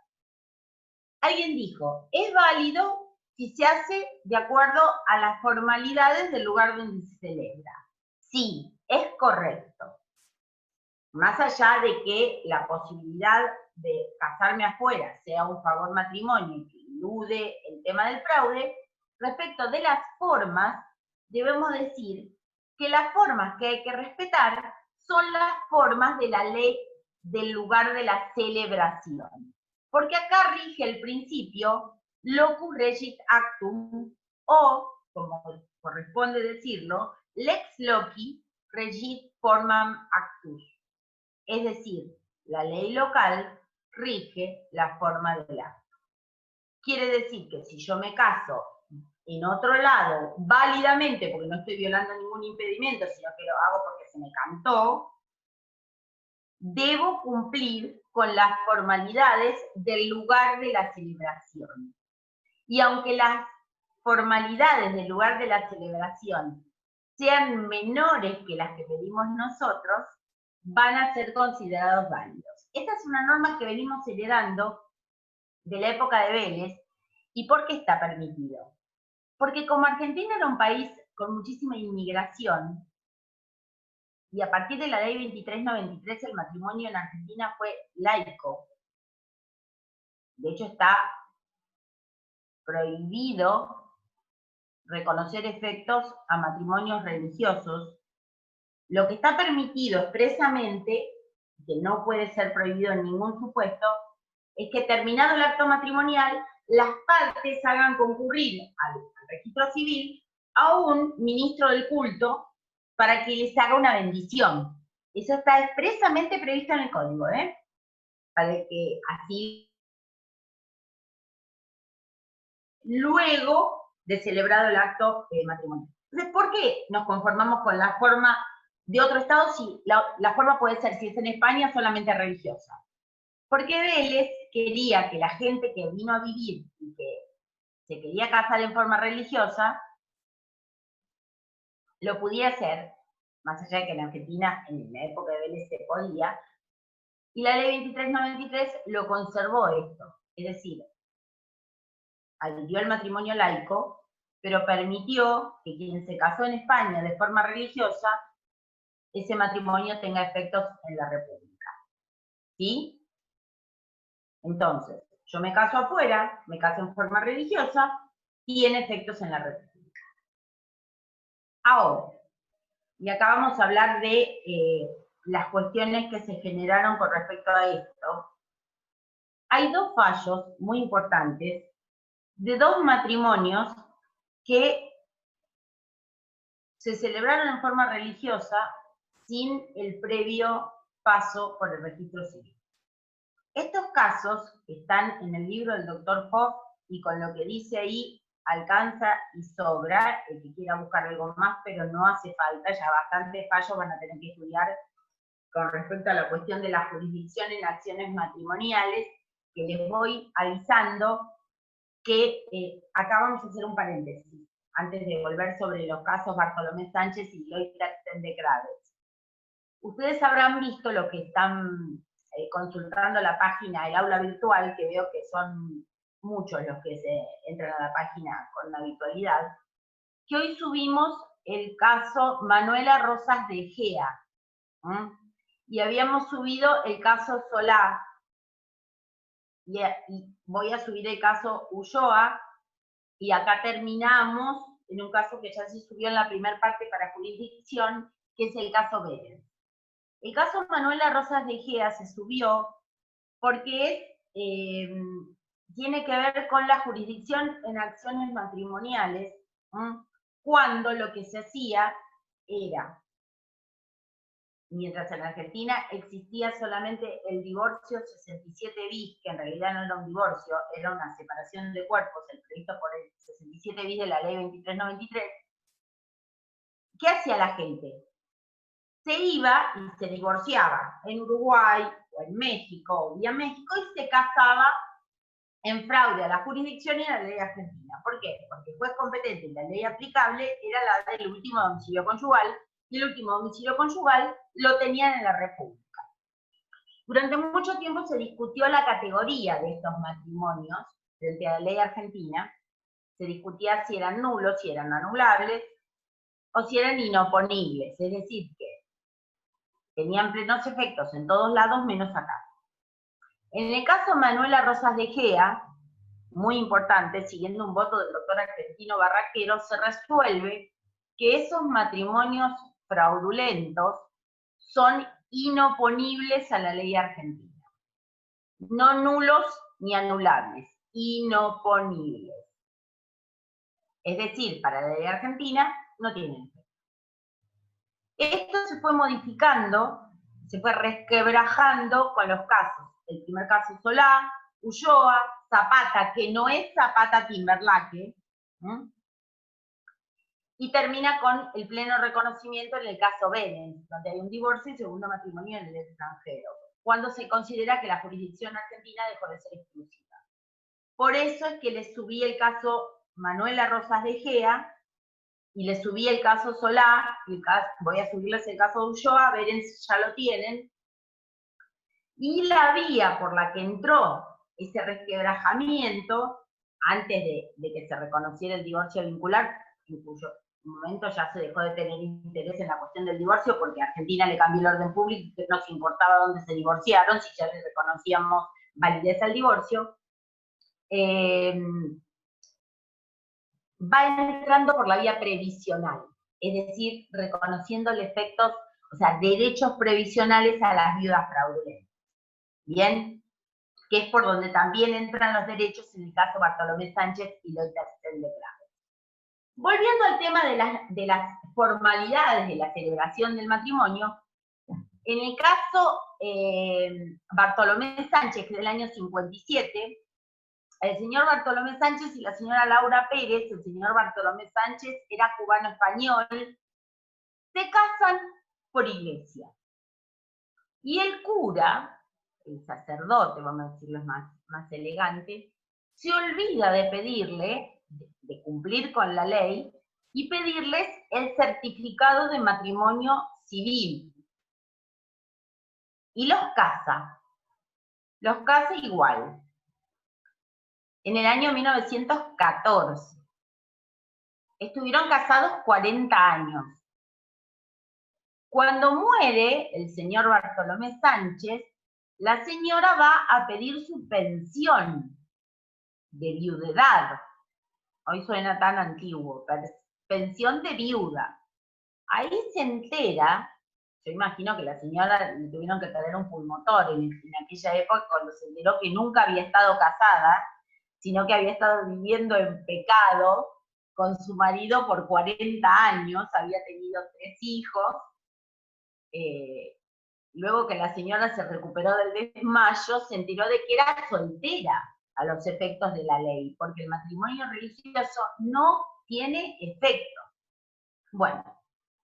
Alguien dijo, es válido si se hace de acuerdo a las formalidades del lugar donde se celebra. Sí, es correcto. Más allá de que la posibilidad de casarme afuera sea un favor matrimonio y que elude el tema del fraude, respecto de las formas, debemos decir que las formas que hay que respetar son las formas de la ley del lugar de la celebración. Porque acá rige el principio locus regit actum, o, como corresponde decirlo, lex loci regit formam actus. Es decir, la ley local rige la forma del acto. Quiere decir que si yo me caso en otro lado, válidamente, porque no estoy violando ningún impedimento, sino que lo hago porque se me cantó, debo cumplir con las formalidades del lugar de la celebración. Y aunque las formalidades del lugar de la celebración sean menores que las que pedimos nosotros, van a ser considerados válidos. Esta es una norma que venimos heredando de la época de Vélez. ¿Y por qué está permitido? Porque como Argentina era un país con muchísima inmigración, y a partir de la ley 2393 el matrimonio en Argentina fue laico. De hecho está prohibido reconocer efectos a matrimonios religiosos. Lo que está permitido expresamente, que no puede ser prohibido en ningún supuesto, es que terminado el acto matrimonial, las partes hagan concurrir al registro civil a un ministro del culto para que les haga una bendición. Eso está expresamente previsto en el código, para que así, luego de celebrado el acto matrimonial. Entonces, ¿por qué nos conformamos con la forma de otro estado si la forma puede ser, si es en España, solamente religiosa? Porque Vélez quería que la gente que vino a vivir y que se quería casar en forma religiosa, lo pudiera hacer, más allá de que en Argentina, en la época de Vélez se podía, y la ley 2393 lo conservó esto, es decir, adhirió el matrimonio laico, pero permitió que quien se casó en España de forma religiosa, ese matrimonio tenga efectos en la República. ¿Sí? Entonces, yo me caso afuera, me caso en forma religiosa, tiene efectos en la República. Ahora, y acá vamos a hablar de las cuestiones que se generaron con respecto a esto. Hay dos fallos muy importantes de dos matrimonios que se celebraron en forma religiosa sin el previo paso por el registro civil. Estos casos están en el libro del Dr. Hoff y con lo que dice ahí alcanza y sobra, el que quiera buscar algo más, pero no hace falta, ya bastantes fallos van a tener que estudiar con respecto a la cuestión de la jurisdicción en acciones matrimoniales, que les voy avisando que acá vamos a hacer un paréntesis, antes de volver sobre los casos Bartolomé Sánchez y Loita de Graves. Ustedes habrán visto lo que están consultando la página, el aula virtual, que veo que son muchos los que se entran a la página con la habitualidad, que hoy subimos el caso Manuela Rosas de Egea, y habíamos subido el caso Solá, y voy a subir el caso Ulloa, y acá terminamos en un caso que ya se subió en la primera parte para jurisdicción, que es el caso Vélez. El caso Manuela Rosas de Egea se subió porque tiene que ver con la jurisdicción en acciones matrimoniales, cuando lo que se hacía era, mientras en Argentina existía solamente el divorcio 67 bis, que en realidad no era un divorcio, era una separación de cuerpos, el previsto por el 67 bis de la ley 2393, ¿qué hacía la gente? Se iba y se divorciaba en Uruguay o en México o vía México y se casaba en fraude a la jurisdicción y a la ley argentina. ¿Por qué? Porque el juez competente y la ley aplicable era la del último domicilio conyugal, y el último domicilio conyugal lo tenían en la República. Durante mucho tiempo se discutió la categoría de estos matrimonios frente a la ley argentina. Se discutía si eran nulos, si eran anulables, o si eran inoponibles, es decir, que tenían plenos efectos en todos lados menos acá. En el caso Manuela Rosas de Egea, muy importante, siguiendo un voto del doctor Argentino Barraquero, se resuelve que esos matrimonios fraudulentos son inoponibles a la ley argentina. No nulos ni anulables, inoponibles. Es decir, para la ley argentina no tienen efecto. Esto se fue modificando, se fue resquebrajando con los casos. El primer caso Solá, Ulloa, Zapata, que no es Zapata Timberlake, y termina con el pleno reconocimiento en el caso Vélez, donde hay un divorcio y segundo matrimonio en el extranjero, cuando se considera que la jurisdicción argentina dejó de ser exclusiva. Por eso es que le subí el caso Manuela Rosas de Egea, y le subí el caso Solá, voy a subirles el caso de Ulloa, verán si ya lo tienen. Y la vía por la que entró ese resquebrajamiento, antes de que se reconociera el divorcio vincular, en cuyo momento ya se dejó de tener interés en la cuestión del divorcio, porque a Argentina le cambió el orden público y no nos importaba dónde se divorciaron, si ya le reconocíamos validez al divorcio, va entrando por la vía previsional, es decir, reconociéndole efectos, o sea, derechos previsionales a las viudas fraudulentas. Bien, que es por donde también entran los derechos en el caso Bartolomé Sánchez y Leutersen de Graves. Volviendo al tema de las formalidades de la celebración del matrimonio, en el caso Bartolomé Sánchez, que es del año 57, el señor Bartolomé Sánchez y la señora Laura Pérez, el señor Bartolomé Sánchez era cubano-español, se casan por iglesia. Y el cura, el sacerdote, vamos a decirlo más elegante, se olvida de pedirle, de cumplir con la ley, y pedirles el certificado de matrimonio civil. Y los casa igual. En el año 1914. Estuvieron casados 40 años. Cuando muere el señor Bartolomé Sánchez, la señora va a pedir su pensión de viudedad. Hoy suena tan antiguo, pensión de viuda. Ahí se entera, yo imagino que la señora le tuvieron que traer un pulmotor en aquella época cuando se enteró que nunca había estado casada, sino que había estado viviendo en pecado con su marido por 40 años, había tenido 3 hijos. Luego que la señora se recuperó del desmayo, se enteró de que era soltera a los efectos de la ley, porque el matrimonio religioso no tiene efecto. Bueno,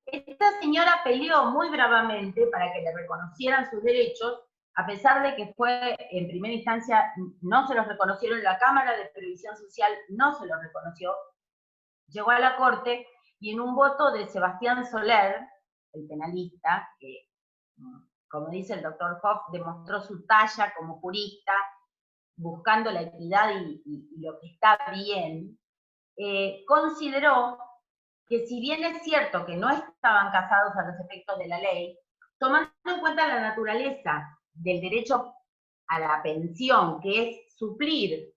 esta señora peleó muy bravamente para que le reconocieran sus derechos, a pesar de que fue, en primera instancia, no se los reconocieron, la Cámara de Previsión Social no se los reconoció, llegó a la Corte, y en un voto de Sebastián Soler, el penalista, que, como dice el doctor Hoff, demostró su talla como jurista, buscando la equidad y lo que está bien, consideró que si bien es cierto que no estaban casados a los efectos de la ley, tomando en cuenta la naturaleza del derecho a la pensión, que es suplir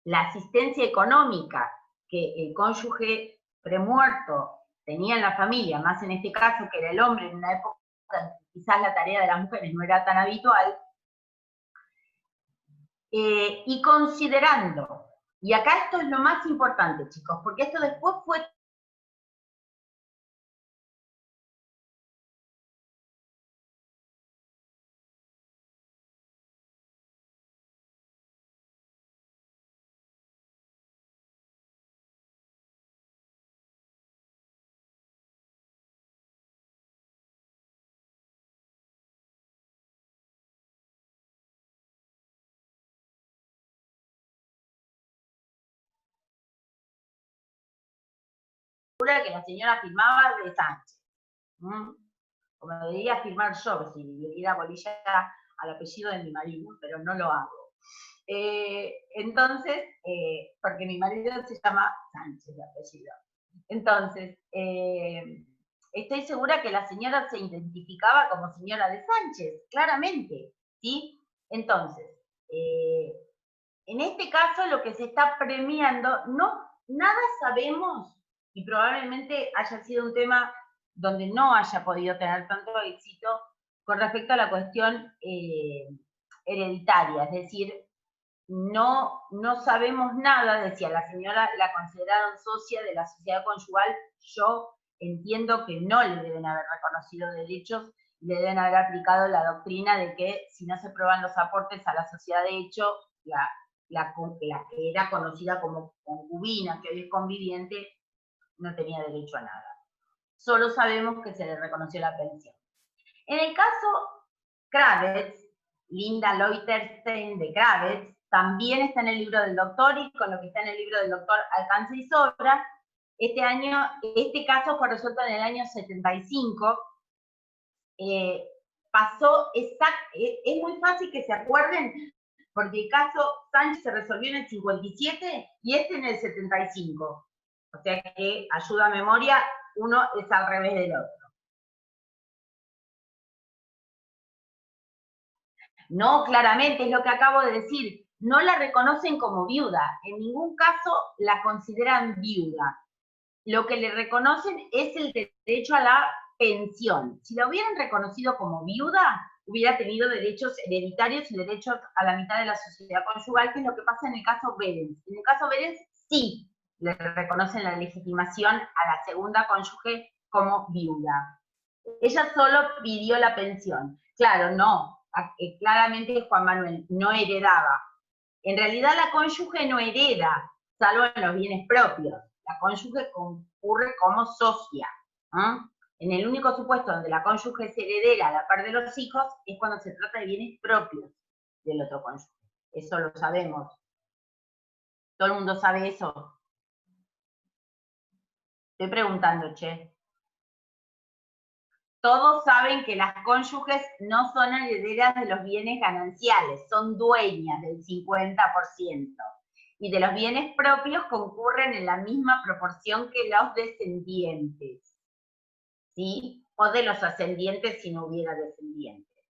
la asistencia económica que el cónyuge premuerto tenía en la familia, más en este caso que era el hombre, en una época quizás la tarea de las mujeres no era tan habitual, y considerando, y acá esto es lo más importante, chicos, porque esto después fue que la señora firmaba de Sánchez. Como debería firmar yo, si le diera bolilla al apellido de mi marido, pero no lo hago. Entonces, porque mi marido se llama Sánchez de apellido. Entonces, estoy segura que la señora se identificaba como señora de Sánchez, claramente, ¿sí? Entonces, en este caso lo que se está premiando, nada sabemos, y probablemente haya sido un tema donde no haya podido tener tanto éxito con respecto a la cuestión hereditaria, es decir, no sabemos nada de si a la señora la consideraron socia de la sociedad conyugal. Yo entiendo que no le deben haber reconocido derechos, le deben haber aplicado la doctrina de que si no se prueban los aportes a la sociedad de hecho, la que era conocida como concubina, que hoy es conviviente, no tenía derecho a nada. Solo sabemos que se le reconoció la pensión. En el caso Kravetz, Linda Leutersen de Kravetz, también está en el libro del doctor, y con lo que está en el libro del doctor alcanza y sobra. Este caso fue resuelto en el año 75. Es muy fácil que se acuerden, porque el caso Sánchez se resolvió en el 57 y este en el 75. O sea que, ayuda a memoria, uno es al revés del otro. No, claramente, es lo que acabo de decir. No la reconocen como viuda. En ningún caso la consideran viuda. Lo que le reconocen es el derecho a la pensión. Si la hubieran reconocido como viuda, hubiera tenido derechos hereditarios y derechos a la mitad de la sociedad conyugal, que es lo que pasa en el caso Berens. En el caso Berens sí le reconocen la legitimación a la segunda cónyuge como viuda. Ella solo pidió la pensión. Claro, no, claramente Juan Manuel no heredaba. En realidad la cónyuge no hereda, salvo en los bienes propios. La cónyuge concurre como socia. En el único supuesto donde la cónyuge es heredera a la par de los hijos es cuando se trata de bienes propios del otro cónyuge. Eso lo sabemos. ¿Todo el mundo sabe eso? Estoy preguntando, che. Todos saben que las cónyuges no son herederas de los bienes gananciales, son dueñas del 50%. Y de los bienes propios concurren en la misma proporción que los descendientes. ¿Sí? O de los ascendientes si no hubiera descendientes.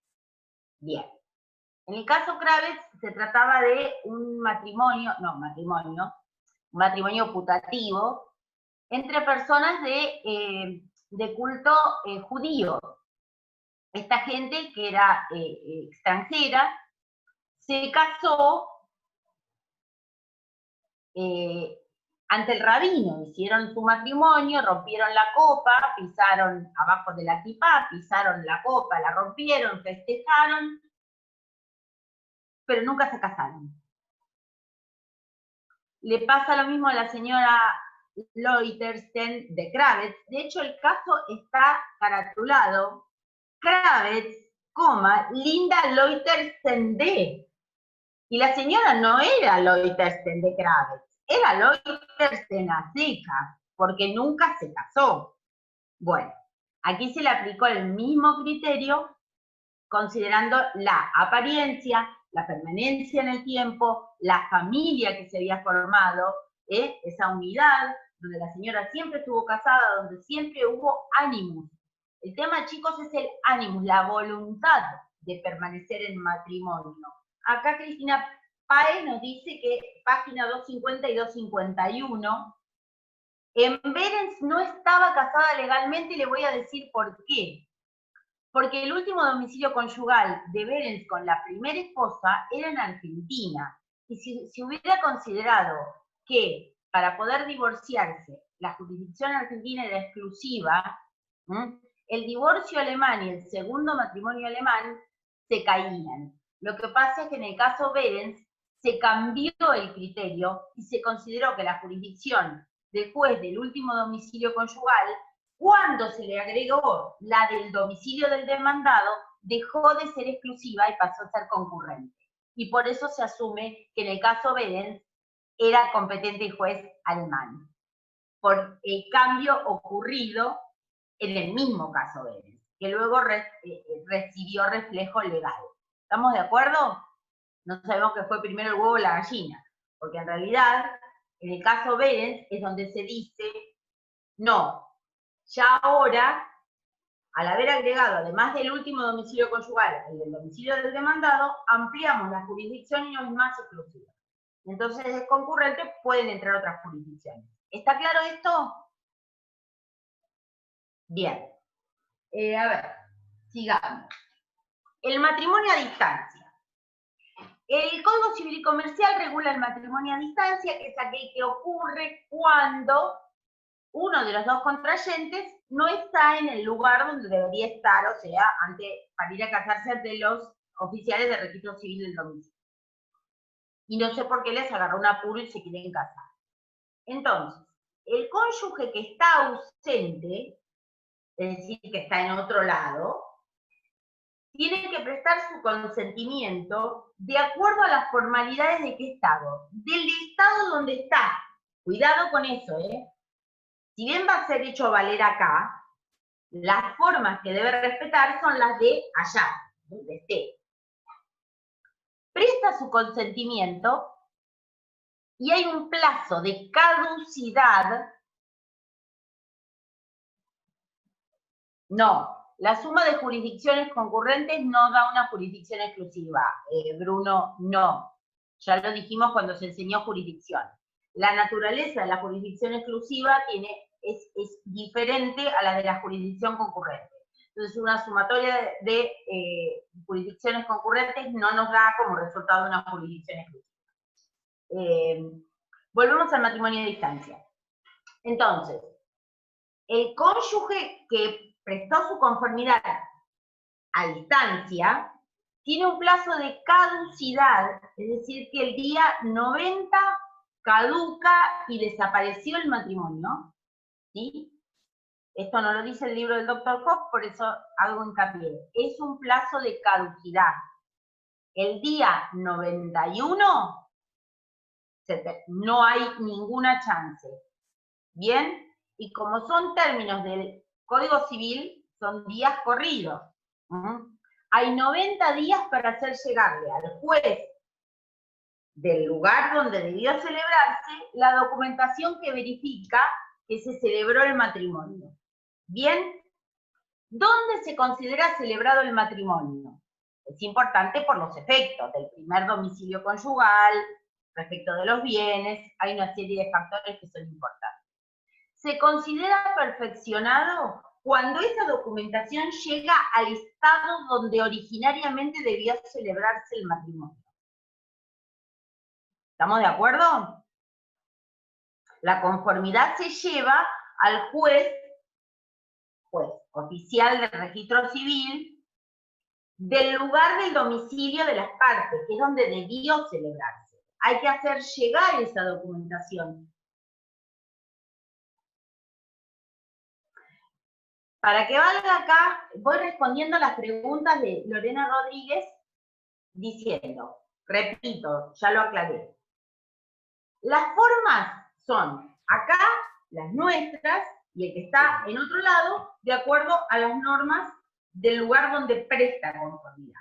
Bien. En el caso Kravets se trataba de un matrimonio putativo entre personas de culto judío. Esta gente que era extranjera se casó ante el rabino, hicieron su matrimonio, rompieron la copa, pisaron abajo de la kipá, pisaron la copa, la rompieron, festejaron, pero nunca se casaron. Le pasa lo mismo a la señora Leutersten de Kravets. De hecho, el caso está caratulado Kravets, Linda Leutersten de. Y la señora no era Leutersten de Kravets, era Leutersten a secas, porque nunca se casó. Bueno, aquí se le aplicó el mismo criterio, considerando la apariencia, la permanencia en el tiempo, la familia que se había formado, esa unidad, donde la señora siempre estuvo casada, donde siempre hubo ánimos. El tema, chicos, es el ánimo, la voluntad de permanecer en matrimonio. Acá Cristina Páez nos dice que página 250 y 251, en Berens no estaba casada legalmente y le voy a decir por qué. Porque el último domicilio conyugal de Berens con la primera esposa era en Argentina. Y si hubiera considerado que para poder divorciarse la jurisdicción argentina era exclusiva, el divorcio alemán y el segundo matrimonio alemán se caían. Lo que pasa es que en el caso Berens se cambió el criterio y se consideró que la jurisdicción del juez del último domicilio conyugal, cuando se le agregó la del domicilio del demandado, dejó de ser exclusiva y pasó a ser concurrente. Y por eso se asume que en el caso Berens era competente el juez alemán, por el cambio ocurrido en el mismo caso Berens, que luego recibió reflejo legal. ¿Estamos de acuerdo? No sabemos qué fue primero el huevo o la gallina, porque en realidad, en el caso Berens es donde se dice, no, ya ahora, al haber agregado, además del último domicilio conyugal, el del domicilio del demandado, ampliamos la jurisdicción y no es más exclusiva. Entonces, es concurrente, pueden entrar otras jurisdicciones. ¿Está claro esto? Bien. A ver, sigamos. El matrimonio a distancia. El Código Civil y Comercial regula el matrimonio a distancia, que es aquel que ocurre cuando uno de los dos contrayentes no está en el lugar donde debería estar, o sea, para ir a casarse ante los oficiales de registro civil del domicilio. Y no sé por qué les agarró un apuro y se quieren casar. Entonces, el cónyuge que está ausente, es decir, que está en otro lado, tiene que prestar su consentimiento de acuerdo a las formalidades de qué estado. Del estado donde está. Cuidado con eso, Si bien va a ser hecho valer acá, las formas que debe respetar son las de allá, donde esté. Presta su consentimiento y hay un plazo de caducidad. No, la suma de jurisdicciones concurrentes no da una jurisdicción exclusiva. Bruno, no. Ya lo dijimos cuando se enseñó jurisdicción. La naturaleza de la jurisdicción exclusiva es diferente a la de la jurisdicción concurrente. Entonces una sumatoria de jurisdicciones concurrentes no nos da como resultado una jurisdicción exclusiva. Volvemos al matrimonio a distancia. Entonces, el cónyuge que prestó su conformidad a distancia tiene un plazo de caducidad, es decir, que el día 90 caduca y desapareció el matrimonio, ¿sí? Esto no lo dice el libro del Dr. Koch, por eso hago hincapié. Es un plazo de caducidad. El día 91 no hay ninguna chance. ¿Bien? Y como son términos del Código Civil, son días corridos. Hay 90 días para hacer llegarle al juez del lugar donde debió celebrarse la documentación que verifica que se celebró el matrimonio. ¿Bien? ¿Dónde se considera celebrado el matrimonio? Es importante por los efectos del primer domicilio conyugal, respecto de los bienes, hay una serie de factores que son importantes. Se considera perfeccionado cuando esa documentación llega al estado donde originariamente debió celebrarse el matrimonio. ¿Estamos de acuerdo? La conformidad se lleva al juez oficial del registro civil del lugar del domicilio de las partes, que es donde debió celebrarse. Hay que hacer llegar esa documentación. Para que valga acá, voy respondiendo a las preguntas de Lorena Rodríguez diciendo, repito, ya lo aclaré. Las formas son acá las nuestras y el que está en otro lado de acuerdo a las normas del lugar donde presta conformidad.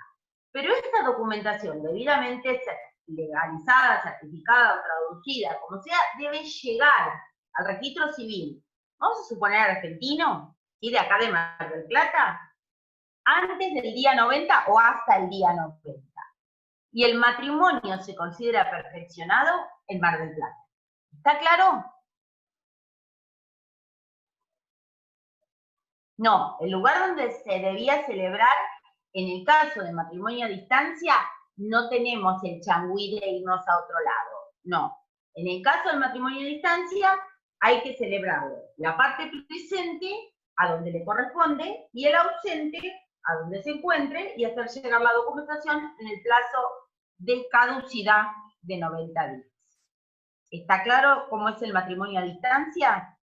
Pero esta documentación debidamente legalizada, certificada o traducida, como sea, debe llegar al registro civil. Vamos a suponer argentino, ¿sí? De acá de Mar del Plata, antes del día 90 o hasta el día 90. Y el matrimonio se considera perfeccionado en Mar del Plata. ¿Está claro? No, el lugar donde se debía celebrar, en el caso de matrimonio a distancia, no tenemos el changüí de irnos a otro lado. No. En el caso del matrimonio a distancia, hay que celebrarlo. La parte presente, a donde le corresponde, y el ausente, a donde se encuentre, y hacer llegar la documentación en el plazo de caducidad de 90 días. ¿Está claro cómo es el matrimonio a distancia?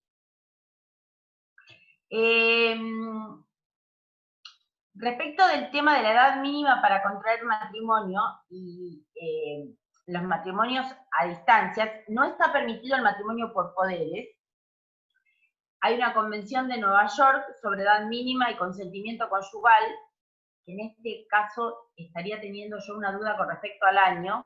Respecto del tema de la edad mínima para contraer matrimonio y los matrimonios a distancias, no está permitido el matrimonio por poderes. Hay una convención de Nueva York sobre edad mínima y consentimiento conyugal, que en este caso estaría teniendo yo una duda con respecto al año,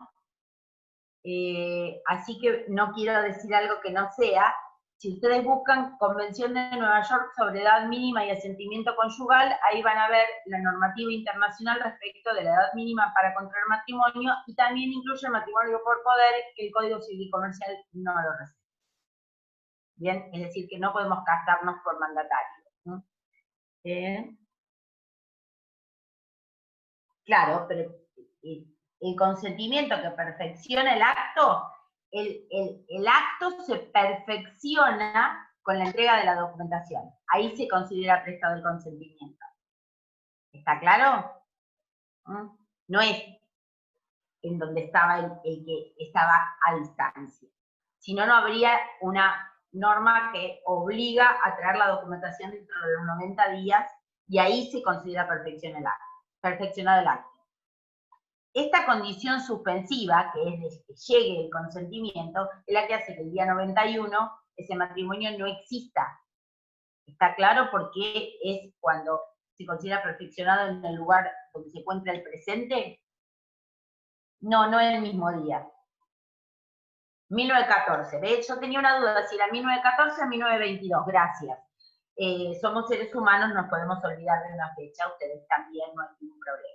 así que no quiero decir algo que no sea. Si ustedes buscan Convención de Nueva York sobre edad mínima y asentimiento conyugal, ahí van a ver la normativa internacional respecto de la edad mínima para contraer matrimonio, y también incluye el matrimonio por poder, que el Código Civil y Comercial no lo respeta. Bien, es decir, que no podemos casarnos por mandatario, ¿no? Claro, pero el consentimiento que perfecciona el acto, el acto se perfecciona con la entrega de la documentación. Ahí se considera prestado el consentimiento. ¿Está claro? No es en donde estaba el que estaba a distancia. Si no, no habría una norma que obliga a traer la documentación dentro de los 90 días, y ahí se considera perfeccionado el acto. Esta condición suspensiva, que es de que llegue el consentimiento, es la que hace que el día 91 ese matrimonio no exista. ¿Está claro? Porque es cuando se considera perfeccionado en el lugar donde se encuentra el presente. No, no es el mismo día. 1914. De hecho, tenía una duda si era 1914 o 1922. Gracias. Somos seres humanos, nos podemos olvidar de una fecha. Ustedes también, no hay ningún problema.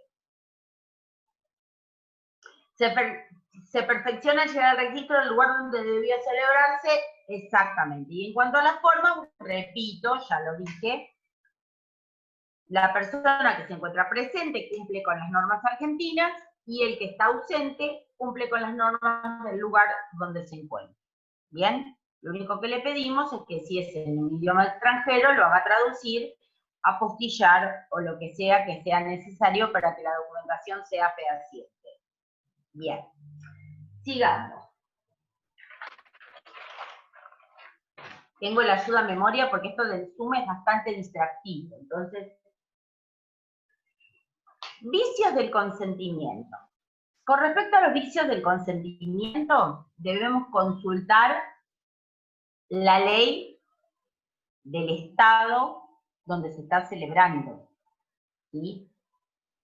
Se perfecciona al llegar al registro del lugar donde debía celebrarse, exactamente. Y en cuanto a la forma, repito, ya lo dije, La persona que se encuentra presente cumple con las normas argentinas y el que está ausente cumple con las normas del lugar donde se encuentra. ¿Bien? Lo único que le pedimos es que si es en un idioma extranjero lo haga traducir, apostillar o lo que sea necesario para que la documentación sea fehaciente. Bien. Sigamos. Tengo la ayuda a memoria porque esto del Zoom es bastante distractivo. Entonces, vicios del consentimiento. Con respecto a los vicios del consentimiento, debemos consultar la ley del Estado donde se está celebrando, ¿sí?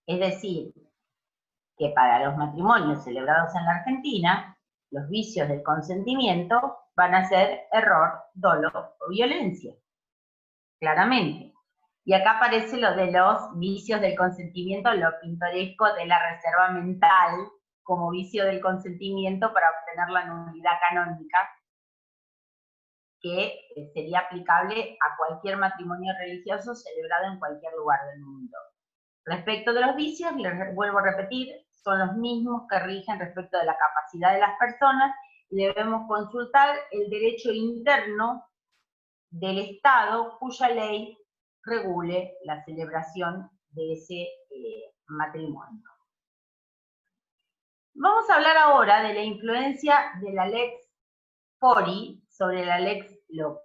Es decir, que para los matrimonios celebrados en la Argentina, los vicios del consentimiento van a ser error, dolo o violencia, claramente. Y acá aparece lo de los vicios del consentimiento, lo pintoresco de la reserva mental como vicio del consentimiento para obtener la nulidad canónica, que sería aplicable a cualquier matrimonio religioso celebrado en cualquier lugar del mundo. Respecto de los vicios, les vuelvo a repetir, son los mismos que rigen respecto de la capacidad de las personas y debemos consultar el derecho interno del Estado cuya ley regule la celebración de ese matrimonio. Vamos a hablar ahora de la influencia de la Lex Fori sobre la Lex Loci.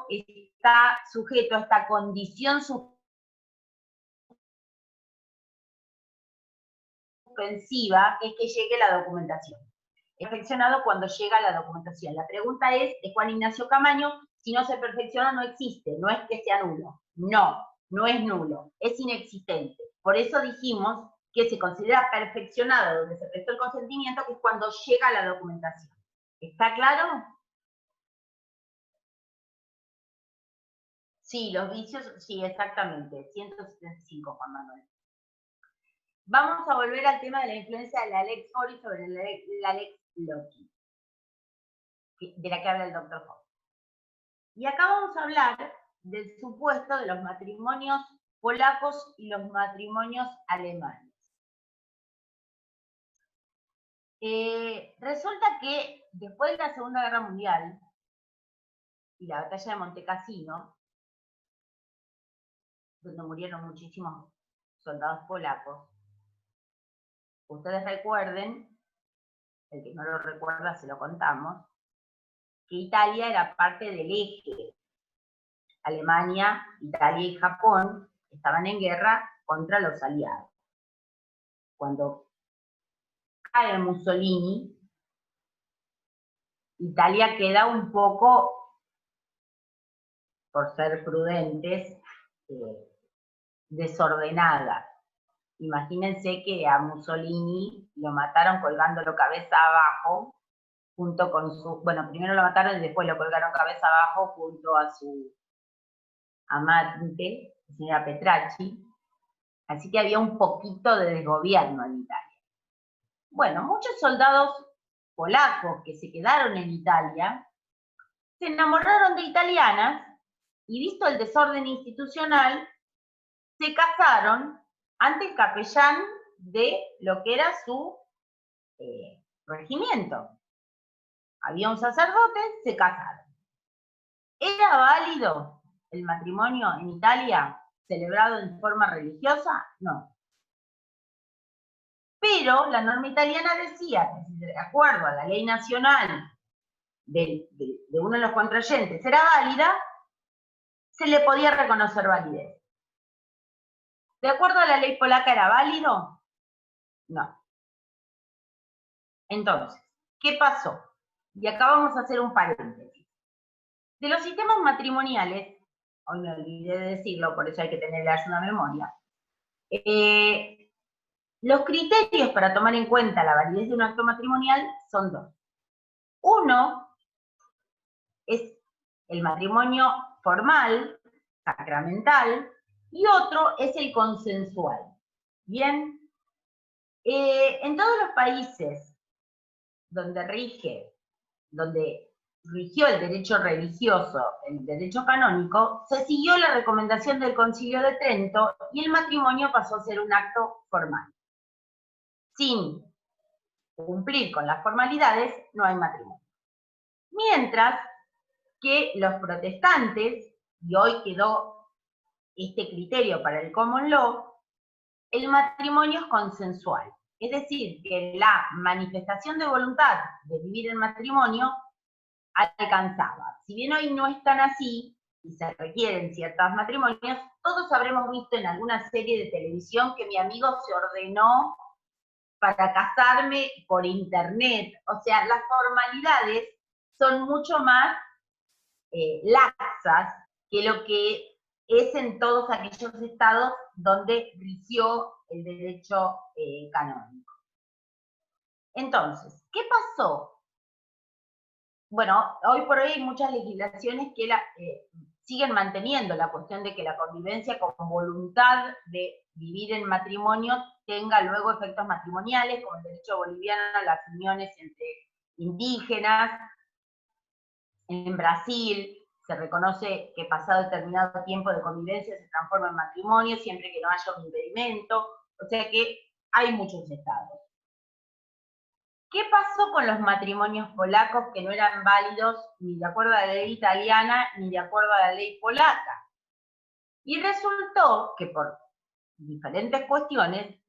Está sujeto a esta condición suspensiva, que es que llegue la documentación. Es perfeccionado cuando llega la documentación. La pregunta es de Juan Ignacio Camaño, si no se perfecciona no existe, no es que sea nulo. No, no es nulo, es inexistente. Por eso dijimos que se considera perfeccionado donde se prestó el consentimiento, que es cuando llega la documentación. ¿Está claro? Sí, los vicios, sí, exactamente, 175, Juan Manuel. Vamos a volver al tema de la influencia de la Lex Fori sobre la Lex Loci, de la que habla el doctor Hoff. Y acá vamos a hablar del supuesto de los matrimonios polacos y los matrimonios alemanes. Resulta que después de la Segunda Guerra Mundial y la batalla de Monte Cassino, donde murieron muchísimos soldados polacos, ustedes recuerden, el que no lo recuerda se lo contamos, que Italia era parte del eje. Alemania, Italia y Japón estaban en guerra contra los aliados. Cuando cae Mussolini, Italia queda un poco, por ser prudentes, desordenada. Imagínense que a Mussolini lo mataron colgándolo cabeza abajo, junto con su, bueno, primero lo mataron y después lo colgaron cabeza abajo junto a su amante, la señora Petracci, así que había un poquito de desgobierno en Italia. Bueno, muchos soldados polacos que se quedaron en Italia se enamoraron de italianas y visto el desorden institucional, se casaron ante el capellán de lo que era su regimiento. Había un sacerdote, se casaron. ¿Era válido el matrimonio en Italia celebrado en forma religiosa? No. Pero la norma italiana decía que si de acuerdo a la ley nacional de uno de los contrayentes era válida, se le podía reconocer validez. ¿De acuerdo a la ley polaca era válido? No. Entonces, ¿qué pasó? Y acá vamos a hacer un paréntesis. De los sistemas matrimoniales, hoy me olvidé de decirlo, por eso hay que tenerlas una memoria, los criterios para tomar en cuenta la validez de un acto matrimonial son dos. Uno es el matrimonio formal, sacramental, y otro es el consensual. ¿Bien? En todos los países donde rigió el derecho religioso, el derecho canónico, se siguió la recomendación del Concilio de Trento y el matrimonio pasó a ser un acto formal. Sin cumplir con las formalidades, no hay matrimonio. Mientras que los protestantes, y hoy quedó este criterio para el common law, el matrimonio es consensual. Es decir, que la manifestación de voluntad de vivir en matrimonio alcanzaba. Si bien hoy no es tan así, y se requieren ciertos matrimonios, todos habremos visto en alguna serie de televisión que mi amigo se ordenó para casarme por internet. O sea, las formalidades son mucho más laxas que lo que es en todos aquellos estados donde rigió el derecho canónico. Entonces, ¿qué pasó? Bueno, hoy por hoy hay muchas legislaciones que siguen manteniendo la cuestión de que la convivencia con voluntad de vivir en matrimonio tenga luego efectos matrimoniales, como el derecho boliviano a las uniones entre indígenas. En Brasil se reconoce que pasado determinado tiempo de convivencia se transforma en matrimonio, siempre que no haya un impedimento, o sea que hay muchos estados. ¿Qué pasó con los matrimonios polacos que no eran válidos ni de acuerdo a la ley italiana ni de acuerdo a la ley polaca? Y resultó que por diferentes cuestiones,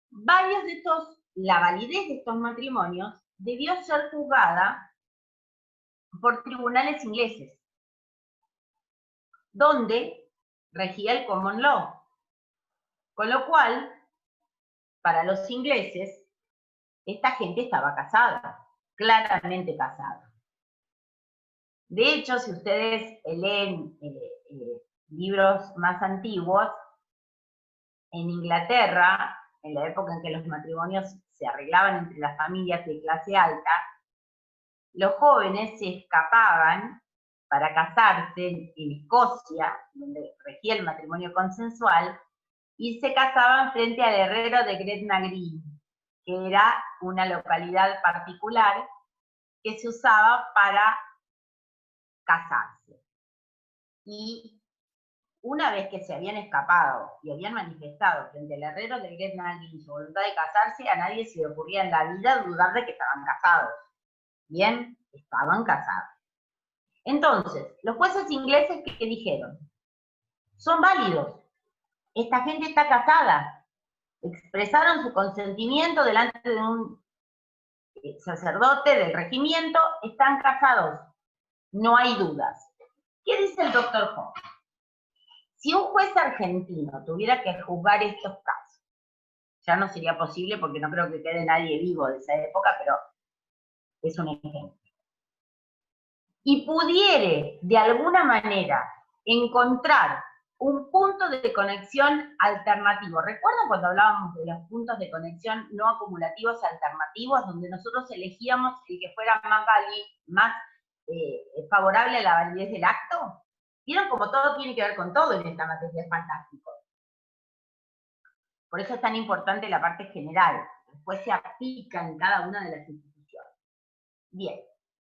la validez de estos matrimonios debió ser juzgada por tribunales ingleses, donde regía el common law. Con lo cual, para los ingleses, esta gente estaba casada, claramente casada. De hecho, si ustedes leen libros más antiguos, en Inglaterra, en la época en que los matrimonios se arreglaban entre las familias de clase alta, los jóvenes se escapaban para casarse en Escocia, donde regía el matrimonio consensual, y se casaban frente al herrero de Gretna Green, que era una localidad particular que se usaba para casarse. Y una vez que se habían escapado y habían manifestado frente al herrero de Gretna Green su voluntad de casarse, a nadie se le ocurría en la vida dudar de que estaban casados. Bien, estaban casados. Entonces, los jueces ingleses, ¿qué dijeron? Son válidos. Esta gente está casada. Expresaron su consentimiento delante de un sacerdote del regimiento, están casados. No hay dudas. ¿Qué dice el doctor Hoff? Si un juez argentino tuviera que juzgar estos casos, ya no sería posible porque no creo que quede nadie vivo de esa época, pero es un ejemplo. Y pudiere de alguna manera encontrar un punto de conexión alternativo. ¿Recuerdan cuando hablábamos de los puntos de conexión no acumulativos alternativos, donde nosotros elegíamos el que fuera más favorable a la validez del acto? ¿Vieron cómo todo tiene que ver con todo en esta materia? Es fantástico. Por eso es tan importante la parte general. Después se aplica en cada una de las instituciones. Bien.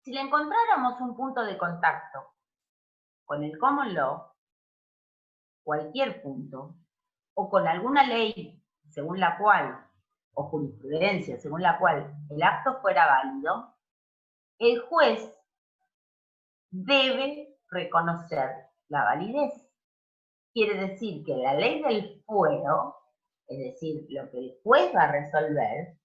Si le encontráramos un punto de contacto con el common law, cualquier punto, o con alguna ley según la cual, o jurisprudencia según la cual el acto fuera válido, el juez debe reconocer la validez. Quiere decir que la ley del fuero, es decir, lo que el juez va a resolver,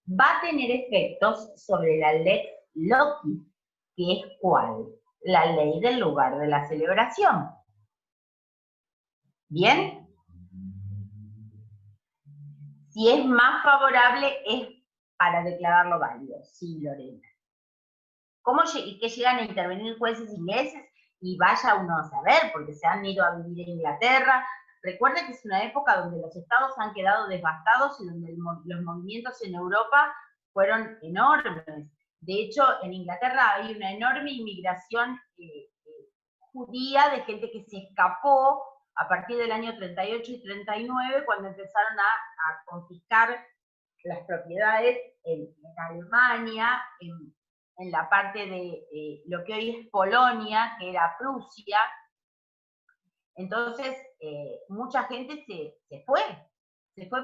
va a tener efectos sobre la lex loci, que es ¿cuál? La ley del lugar de la celebración. ¿Bien? Si es más favorable, es para declararlo válido. Sí, Lorena. ¿Cómo que llegan a intervenir jueces ingleses? Y vaya uno a saber, porque se han ido a vivir en Inglaterra. Recuerden que es una época donde los estados han quedado devastados y donde los movimientos en Europa fueron enormes. De hecho, en Inglaterra hay una enorme inmigración judía de gente que se escapó a partir del año 38 y 39, cuando empezaron a confiscar las propiedades en Alemania, en la parte de lo que hoy es Polonia, que era Prusia. Entonces, mucha gente se fue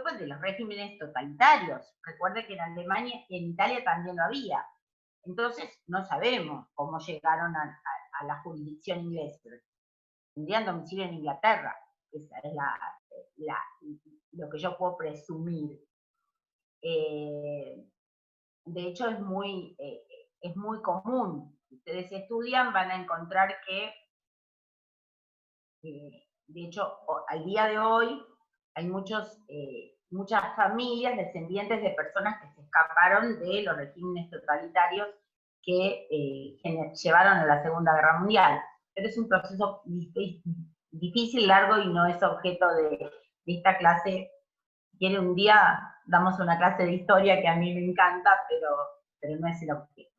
pues de los regímenes totalitarios. Recuerde que en Alemania, en Italia también lo había. Entonces, no sabemos cómo llegaron a la jurisdicción inglesa. Tendrían domicilio en Inglaterra. Esa es lo que yo puedo presumir. De hecho, es muy común. Si ustedes estudian, van a encontrar que, de hecho, al día de hoy, hay muchas familias descendientes de personas que se escaparon de los regímenes totalitarios que llevaron a la Segunda Guerra Mundial. Pero es un proceso difícil, largo, y no es objeto de esta clase. Si quiere, un día damos una clase de historia que a mí me encanta, pero no es el objeto.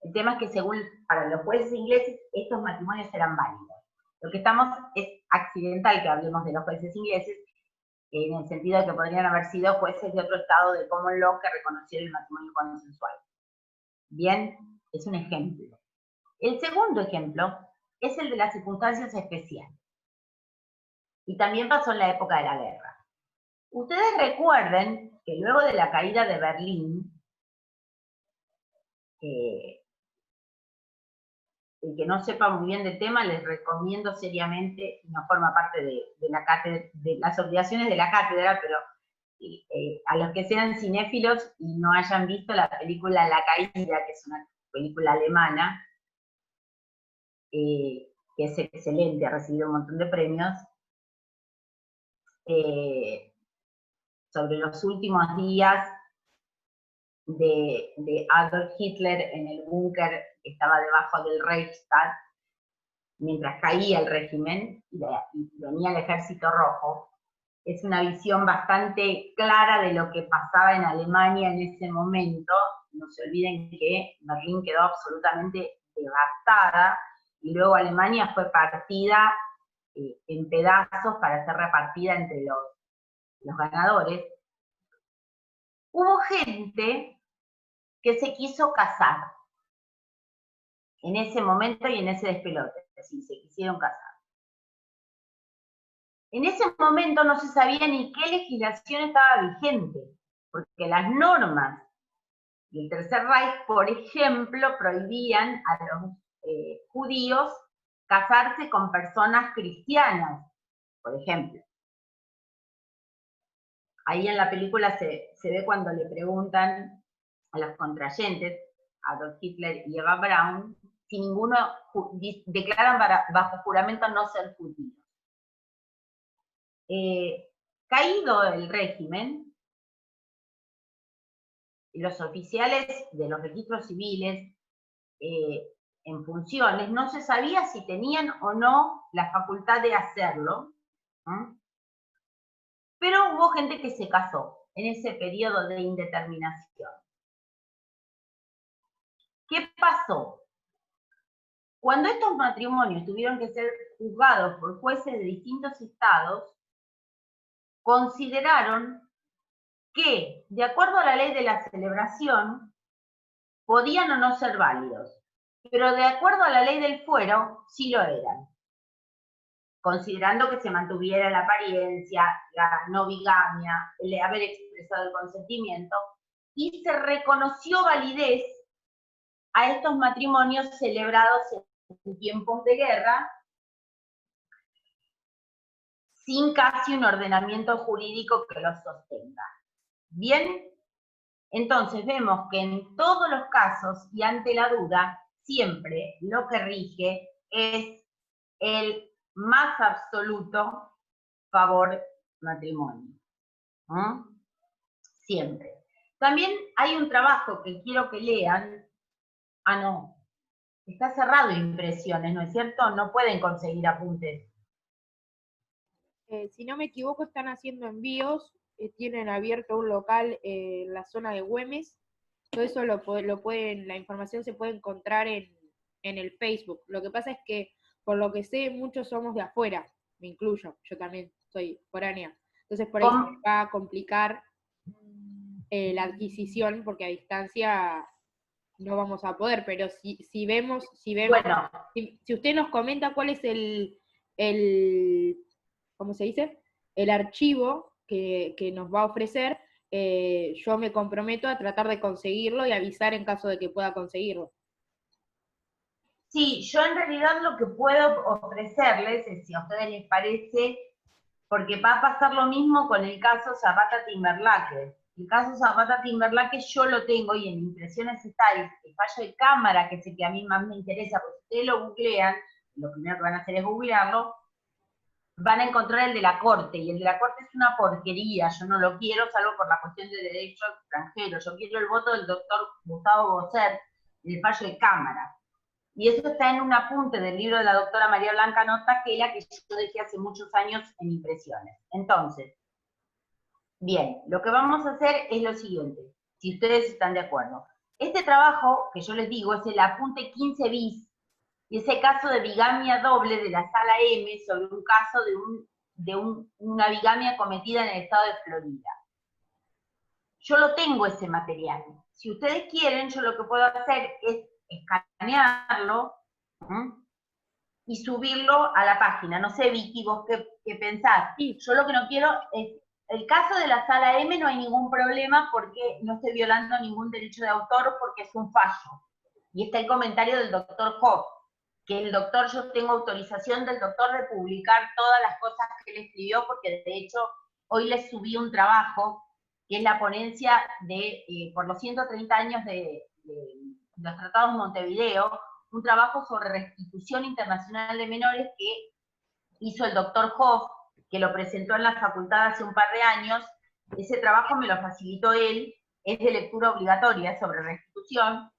El tema es que según, para los jueces ingleses, estos matrimonios eran válidos. Lo que es accidental que hablemos de los jueces ingleses, en el sentido de que podrían haber sido jueces de otro estado de common law que reconocieron el matrimonio consensual. Bien, es un ejemplo. El segundo ejemplo es el de las circunstancias especiales. Y también pasó en la época de la guerra. Ustedes recuerden que luego de la caída de Berlín, el que no sepa muy bien del tema, les recomiendo seriamente, no forma parte de las obligaciones de la cátedra, pero a los que sean cinéfilos y no hayan visto la película La Caída, que es una película alemana, que es excelente, ha recibido un montón de premios, sobre los últimos días de Adolf Hitler en el búnker que estaba debajo del Reichstag, mientras caía el régimen y venía el ejército rojo. Es una visión bastante clara de lo que pasaba en Alemania en ese momento. No se olviden que Berlín quedó absolutamente devastada, y luego Alemania fue partida en pedazos para ser repartida entre los ganadores. Hubo gente que se quiso casar en ese momento y en ese despelote, es decir, se quisieron casar. En ese momento no se sabía ni qué legislación estaba vigente, porque las normas del Tercer Reich, por ejemplo, prohibían a los judíos casarse con personas cristianas, por ejemplo. Ahí en la película se ve cuando le preguntan a los contrayentes, a Adolf Hitler y Eva Braun, si ninguno declaran bajo juramento no ser judíos. Caído el régimen, los oficiales de los registros civiles en funciones no se sabía si tenían o no la facultad de hacerlo, pero hubo gente que se casó en ese periodo de indeterminación. ¿Qué pasó? Cuando estos matrimonios tuvieron que ser juzgados por jueces de distintos estados, consideraron que, de acuerdo a la ley de la celebración, podían o no ser válidos, pero de acuerdo a la ley del fuero, sí lo eran, considerando que se mantuviera la apariencia, la no bigamia, el haber expresado el consentimiento, y se reconoció validez a estos matrimonios celebrados en tiempos de guerra, sin casi un ordenamiento jurídico que los sostenga. Bien, entonces vemos que en todos los casos y ante la duda, siempre lo que rige es el más absoluto favor matrimonio. Siempre. También hay un trabajo que quiero que lean. Ah, no. Está cerrado Impresiones, ¿no es cierto? No pueden conseguir apuntes. Si no me equivoco, están haciendo envíos, tienen abierto un local en la zona de Güemes. Todo eso la información se puede encontrar en el Facebook. Lo que pasa es que, por lo que sé, muchos somos de afuera. me incluyo, yo también soy foránea. Entonces por ahí se me va a complicar la adquisición, porque a distancia no vamos a poder, pero si vemos, Bueno, si usted nos comenta cuál es ¿cómo se dice? El archivo que nos va a ofrecer, yo me comprometo a tratar de conseguirlo y avisar en caso de que pueda conseguirlo. sí, yo en realidad lo que puedo ofrecerles es, si a ustedes les parece, porque va a pasar lo mismo con el caso Zapata-Timberlake. El caso Zapata-Timberlake yo lo tengo y en impresiones está el fallo de cámara, que es el que a mí más me interesa, porque si ustedes lo googlean, lo primero que van a hacer es googlearlo, van a encontrar el de la Corte, y el de la Corte es una porquería, yo no lo quiero, salvo por la cuestión de derecho extranjero, yo quiero el voto del doctor Gustavo Bosser, el fallo de cámara. Y eso está en un apunte del libro de la doctora María Blanca Nota, que es la que yo dejé hace muchos años en impresiones. Entonces, bien, lo que vamos a hacer es lo siguiente, si ustedes están de acuerdo. Este trabajo, que yo les digo, es el apunte 15 bis, y ese caso de bigamia doble de la Sala M sobre un caso de una bigamia cometida en el estado de Florida. Yo lo tengo ese material. Si ustedes quieren, yo lo que puedo hacer es escanearlo y subirlo a la página. No sé, Vicky, vos qué pensás. Sí. Yo lo que no quiero es, el caso de la Sala M no hay ningún problema porque no estoy violando ningún derecho de autor porque es un fallo. Y está el comentario del doctor Hoff, que el doctor, yo tengo autorización del doctor de publicar todas las cosas que él escribió, porque de hecho hoy les subí un trabajo, que es la ponencia por los 130 años de los tratados de Montevideo, un trabajo sobre restitución internacional de menores que hizo el doctor Hoff, que lo presentó en la facultad hace un par de años. Ese trabajo me lo facilitó él, es de lectura obligatoria sobre restitución.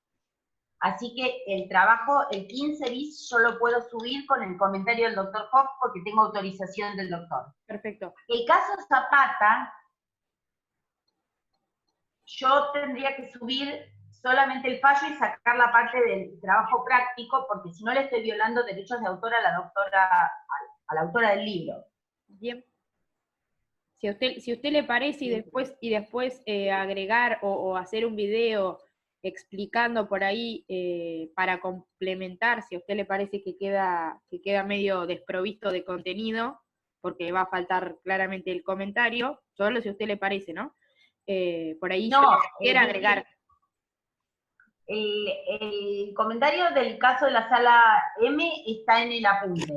Así que el trabajo, el 15 bis, yo lo puedo subir con el comentario del doctor Hoff porque tengo autorización del doctor. Perfecto. El caso Zapata, yo tendría que subir solamente el fallo y sacar la parte del trabajo práctico, porque si no le estoy violando derechos de autor a la autora del libro. Bien. Si a usted le parece y después agregar o hacer un video explicando por ahí para complementar, si a usted le parece que queda medio desprovisto de contenido, porque va a faltar claramente el comentario, solo si a usted le parece, ¿no? Por ahí no, yo quiero agregar. El comentario del caso de la Sala M está en el apunte.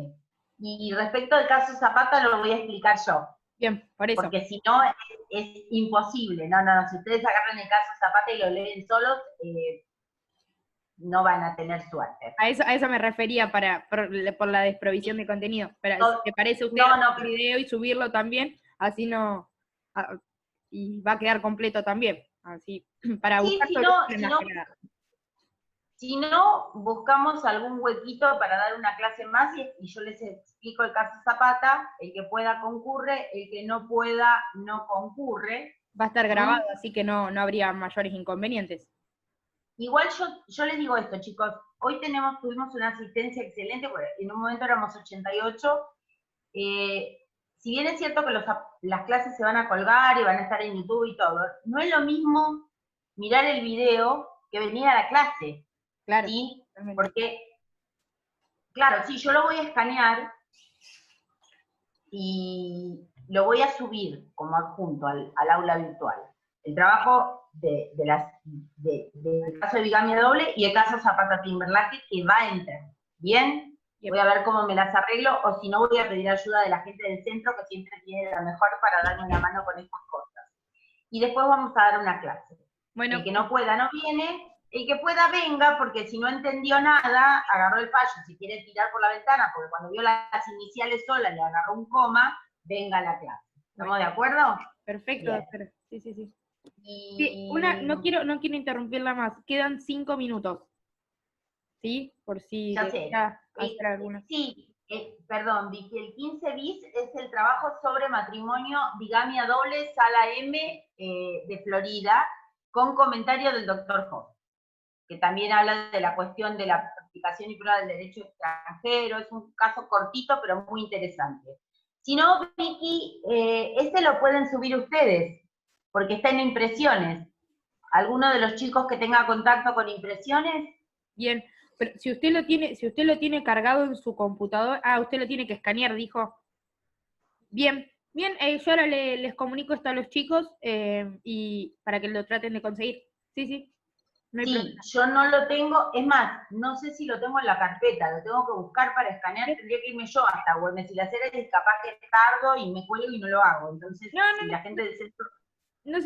Y respecto al caso Zapata lo voy a explicar yo. Bien, por eso. Porque si no, es imposible. No, si ustedes agarran el caso Zapata y lo leen solos, no van a tener suerte. A eso me refería por la desprovisión de contenido. Pero si le parece a usted hacer el video y subirlo también, así no... y va a quedar completo también. Así, para buscar si no, buscamos algún huequito para dar una clase más y yo les explico el caso Zapata, el que pueda concurre, el que no pueda no concurre. Va a estar grabado, así que no habría mayores inconvenientes. Igual yo les digo esto, chicos, hoy tuvimos una asistencia excelente, porque en un momento éramos 88, si bien es cierto que las clases se van a colgar y van a estar en YouTube y todo, no es lo mismo mirar el video que venir a la clase. Claro. ¿Sí? Porque, claro, sí, yo lo voy a escanear y lo voy a subir como adjunto al aula virtual. El trabajo del caso de bigamia doble y el caso Zapata-Timberlake que va a entrar. ¿Bien? Voy a ver cómo me las arreglo, o si no voy a pedir ayuda de la gente del centro, que siempre tiene lo mejor para darme una mano con estas cosas. Y después vamos a dar una clase. Bueno, el que no pueda no viene, el que pueda venga, porque si no entendió nada, agarró el fallo, si quiere tirar por la ventana, porque cuando vio las iniciales solas le agarró un coma, venga a la clase. ¿Estamos de acuerdo? Perfecto, doctora. Sí. Sí, no quiero interrumpirla más, quedan 5 minutos. ¿Sí? Por si desea hacer alguna. Sí, perdón, Vicky, el 15 bis es el trabajo sobre matrimonio, bigamia doble, Sala M de Florida, con comentario del doctor Hoff, que también habla de la cuestión de la aplicación y prueba del derecho extranjero. Es un caso cortito, pero muy interesante. Si no, Vicky, ese lo pueden subir ustedes, porque está en impresiones. ¿Alguno de los chicos que tenga contacto con impresiones? Bien, pero si usted lo tiene cargado en su computador, usted lo tiene que escanear, dijo. Bien, bien, yo ahora les comunico esto a los chicos y para que lo traten de conseguir. Sí, sí, no hay Sí, problema. yo no lo tengo, es más, no sé si lo tengo en la carpeta, lo tengo que buscar para escanear, tendría que irme yo hasta Güemes y las Heras, y capaz que tardo y me cuelgo y no lo hago. Entonces, No, si no, la gente del centro... no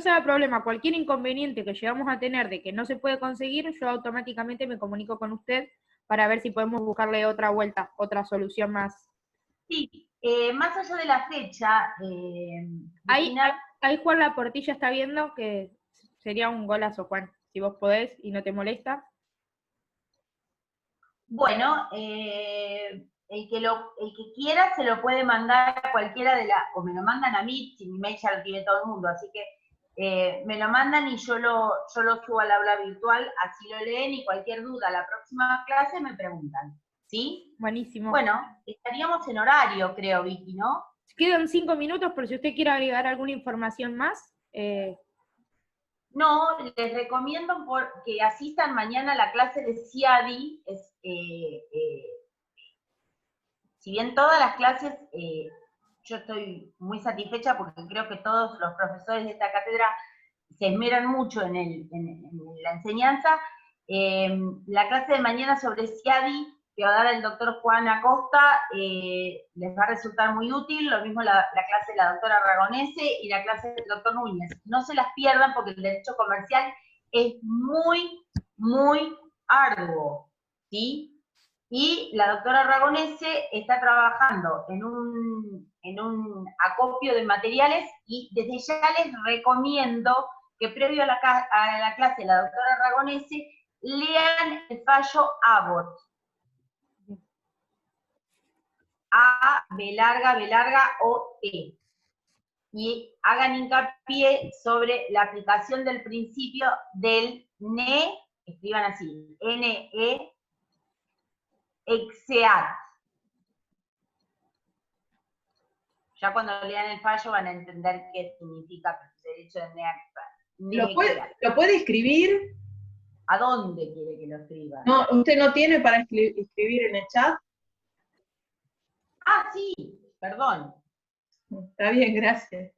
se haga problema. Cualquier inconveniente que llegamos a tener de que no se puede conseguir, yo automáticamente me comunico con usted para ver si podemos buscarle otra vuelta, otra solución más. Sí, más allá de la fecha, Ahí Juan Laportilla está viendo que sería un golazo, Juan, si vos podés y no te molesta. bueno, el que quiera se lo puede mandar a cualquiera o me lo mandan a mí, si mi mail ya lo tiene todo el mundo, así que me lo mandan y yo lo subo al aula virtual, así lo leen y cualquier duda la próxima clase me preguntan, ¿sí? Buenísimo. Bueno, estaríamos en horario, creo, Vicky, ¿no? Quedan 5 minutos, por si usted quiere agregar alguna información más. No, les recomiendo que asistan mañana a la clase de CIADI, si bien todas las clases, yo estoy muy satisfecha porque creo que todos los profesores de esta cátedra se esmeran mucho en la enseñanza. La clase de mañana sobre CIADI que va a dar el doctor Juan Acosta les va a resultar muy útil, lo mismo la clase de la doctora Aragonese y la clase del doctor Núñez. No se las pierdan porque el derecho comercial es muy, muy arduo, ¿sí? Y la doctora Aragonese está trabajando en un acopio de materiales y desde ya les recomiendo que previo a la clase de la doctora Aragonese lean el fallo Abbott. A, B larga, O, T. Y hagan hincapié sobre la aplicación del principio del NE, escriban así, N-E, exeat. Ya cuando lean el fallo van a entender qué significa el derecho de NE. ¿Lo puede escribir? ¿A dónde quiere que lo escriba? No, ¿usted no tiene para escribir en el chat? Ah, sí, perdón. Está bien, gracias.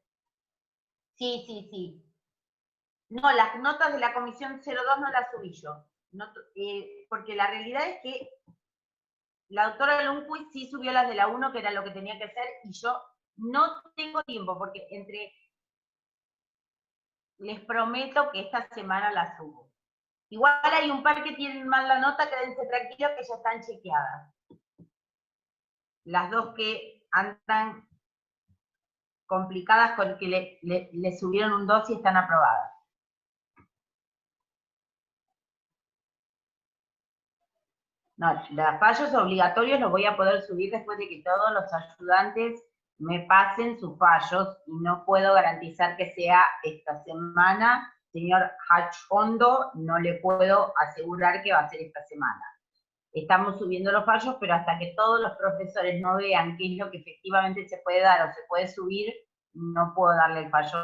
Sí. No, las notas de la comisión 02 no las subí yo. No, porque la realidad es que la doctora Lundquist sí subió las de la 1, que era lo que tenía que hacer, y yo no tengo tiempo, porque les prometo que esta semana las subo. Igual hay un par que tienen mal la nota, quédense tranquilos que ya están chequeadas. Las dos que andan complicadas con que le subieron un 2 y están aprobadas. No, los fallos obligatorios los voy a poder subir después de que todos los ayudantes me pasen sus fallos y no puedo garantizar que sea esta semana. Señor Hatchfondo, no le puedo asegurar que va a ser esta semana. Estamos subiendo los fallos, pero hasta que todos los profesores no vean qué es lo que efectivamente se puede dar o se puede subir, no puedo darle el fallo,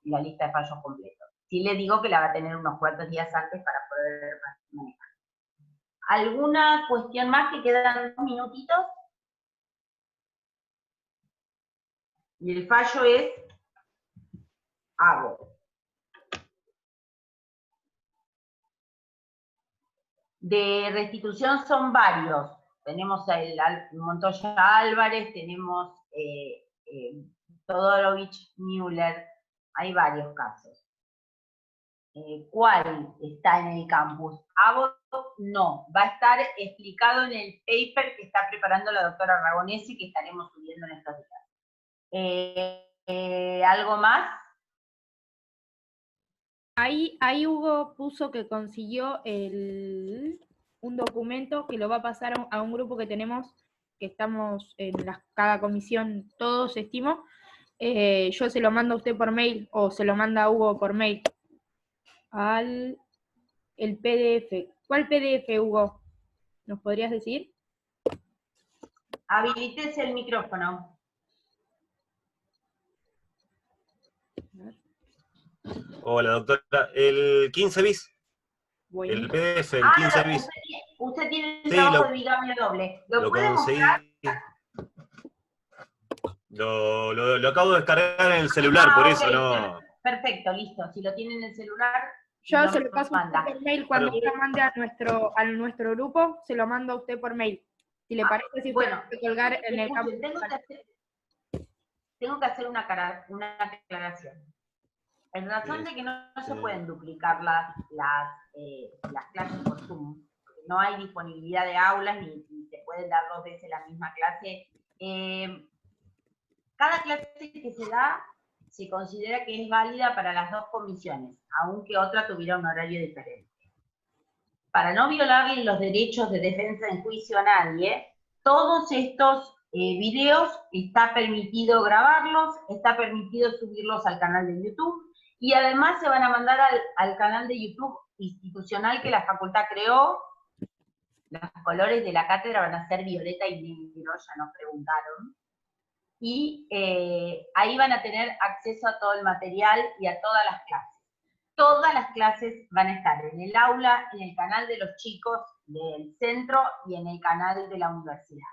la lista de fallos completo. Sí le digo que la va a tener unos cuantos días antes para poder manejar. ¿Alguna cuestión más? Que quedan 2 minutitos. Y el fallo es Abbott. De restitución son varios. Tenemos a Montoya Álvarez, tenemos Todorovich Müller, hay varios casos. ¿Cuál está en el campus? Abbott no, va a estar explicado en el paper que está preparando la doctora Aragonese y que estaremos subiendo en estos días. ¿Algo más? Ahí Hugo puso que consiguió un documento que lo va a pasar a un grupo que tenemos, que estamos en cada comisión, todos estimo. Yo se lo mando a usted por mail, o se lo manda a Hugo por mail. El PDF. ¿Cuál PDF, Hugo? ¿Nos podrías decir? Habilites el micrófono. Hola, doctora. El 15 bis, el Buenísimo. PDF, el Ah, 15 bis. usted tiene el Sí, trabajo de bigamia doble. ¿Lo puede mostrar? conseguí. Lo acabo de descargar en el celular, por eso Ok, no. perfecto, listo. Si lo tiene en el celular, Yo lo se lo paso a usted manda. por mail cuando Claro. lo mande a nuestro grupo, se lo mando a usted por mail. Si le parece, si usted Bueno, puede colgar en el campo. escuche, tengo que hacer una aclaración. En razón de que no se pueden duplicar las clases por Zoom, porque no hay disponibilidad de aulas ni se pueden dar 2 veces la misma clase. Cada clase que se da se considera que es válida para las 2 comisiones, aunque otra tuviera un horario diferente. Para no violarle los derechos de defensa en juicio a nadie, todos estos videos está permitido grabarlos, está permitido subirlos al canal de YouTube, y además se van a mandar al canal de YouTube institucional que la facultad creó. Los colores de la cátedra van a ser violeta y negro, ya nos preguntaron. Y ahí van a tener acceso a todo el material y a todas las clases. Todas las clases van a estar en el aula, en el canal de los chicos del centro y en el canal de la universidad.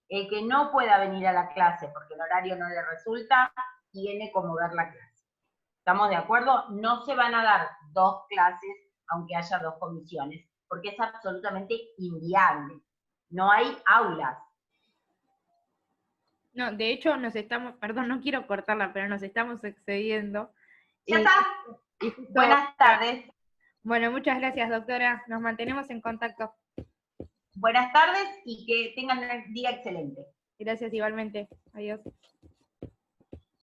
El que no pueda venir a la clase porque el horario no le resulta, tiene como ver la clase. ¿Estamos de acuerdo? No se van a dar 2 clases aunque haya 2 comisiones, porque es absolutamente inviable. No hay aulas. No, de hecho nos estamos, perdón, no quiero cortarla, pero nos estamos excediendo. ¿Ya está? Y justo, Buenas tardes. bueno, muchas gracias, doctora. Nos mantenemos en contacto. Buenas tardes y que tengan un día excelente. Gracias igualmente. Adiós.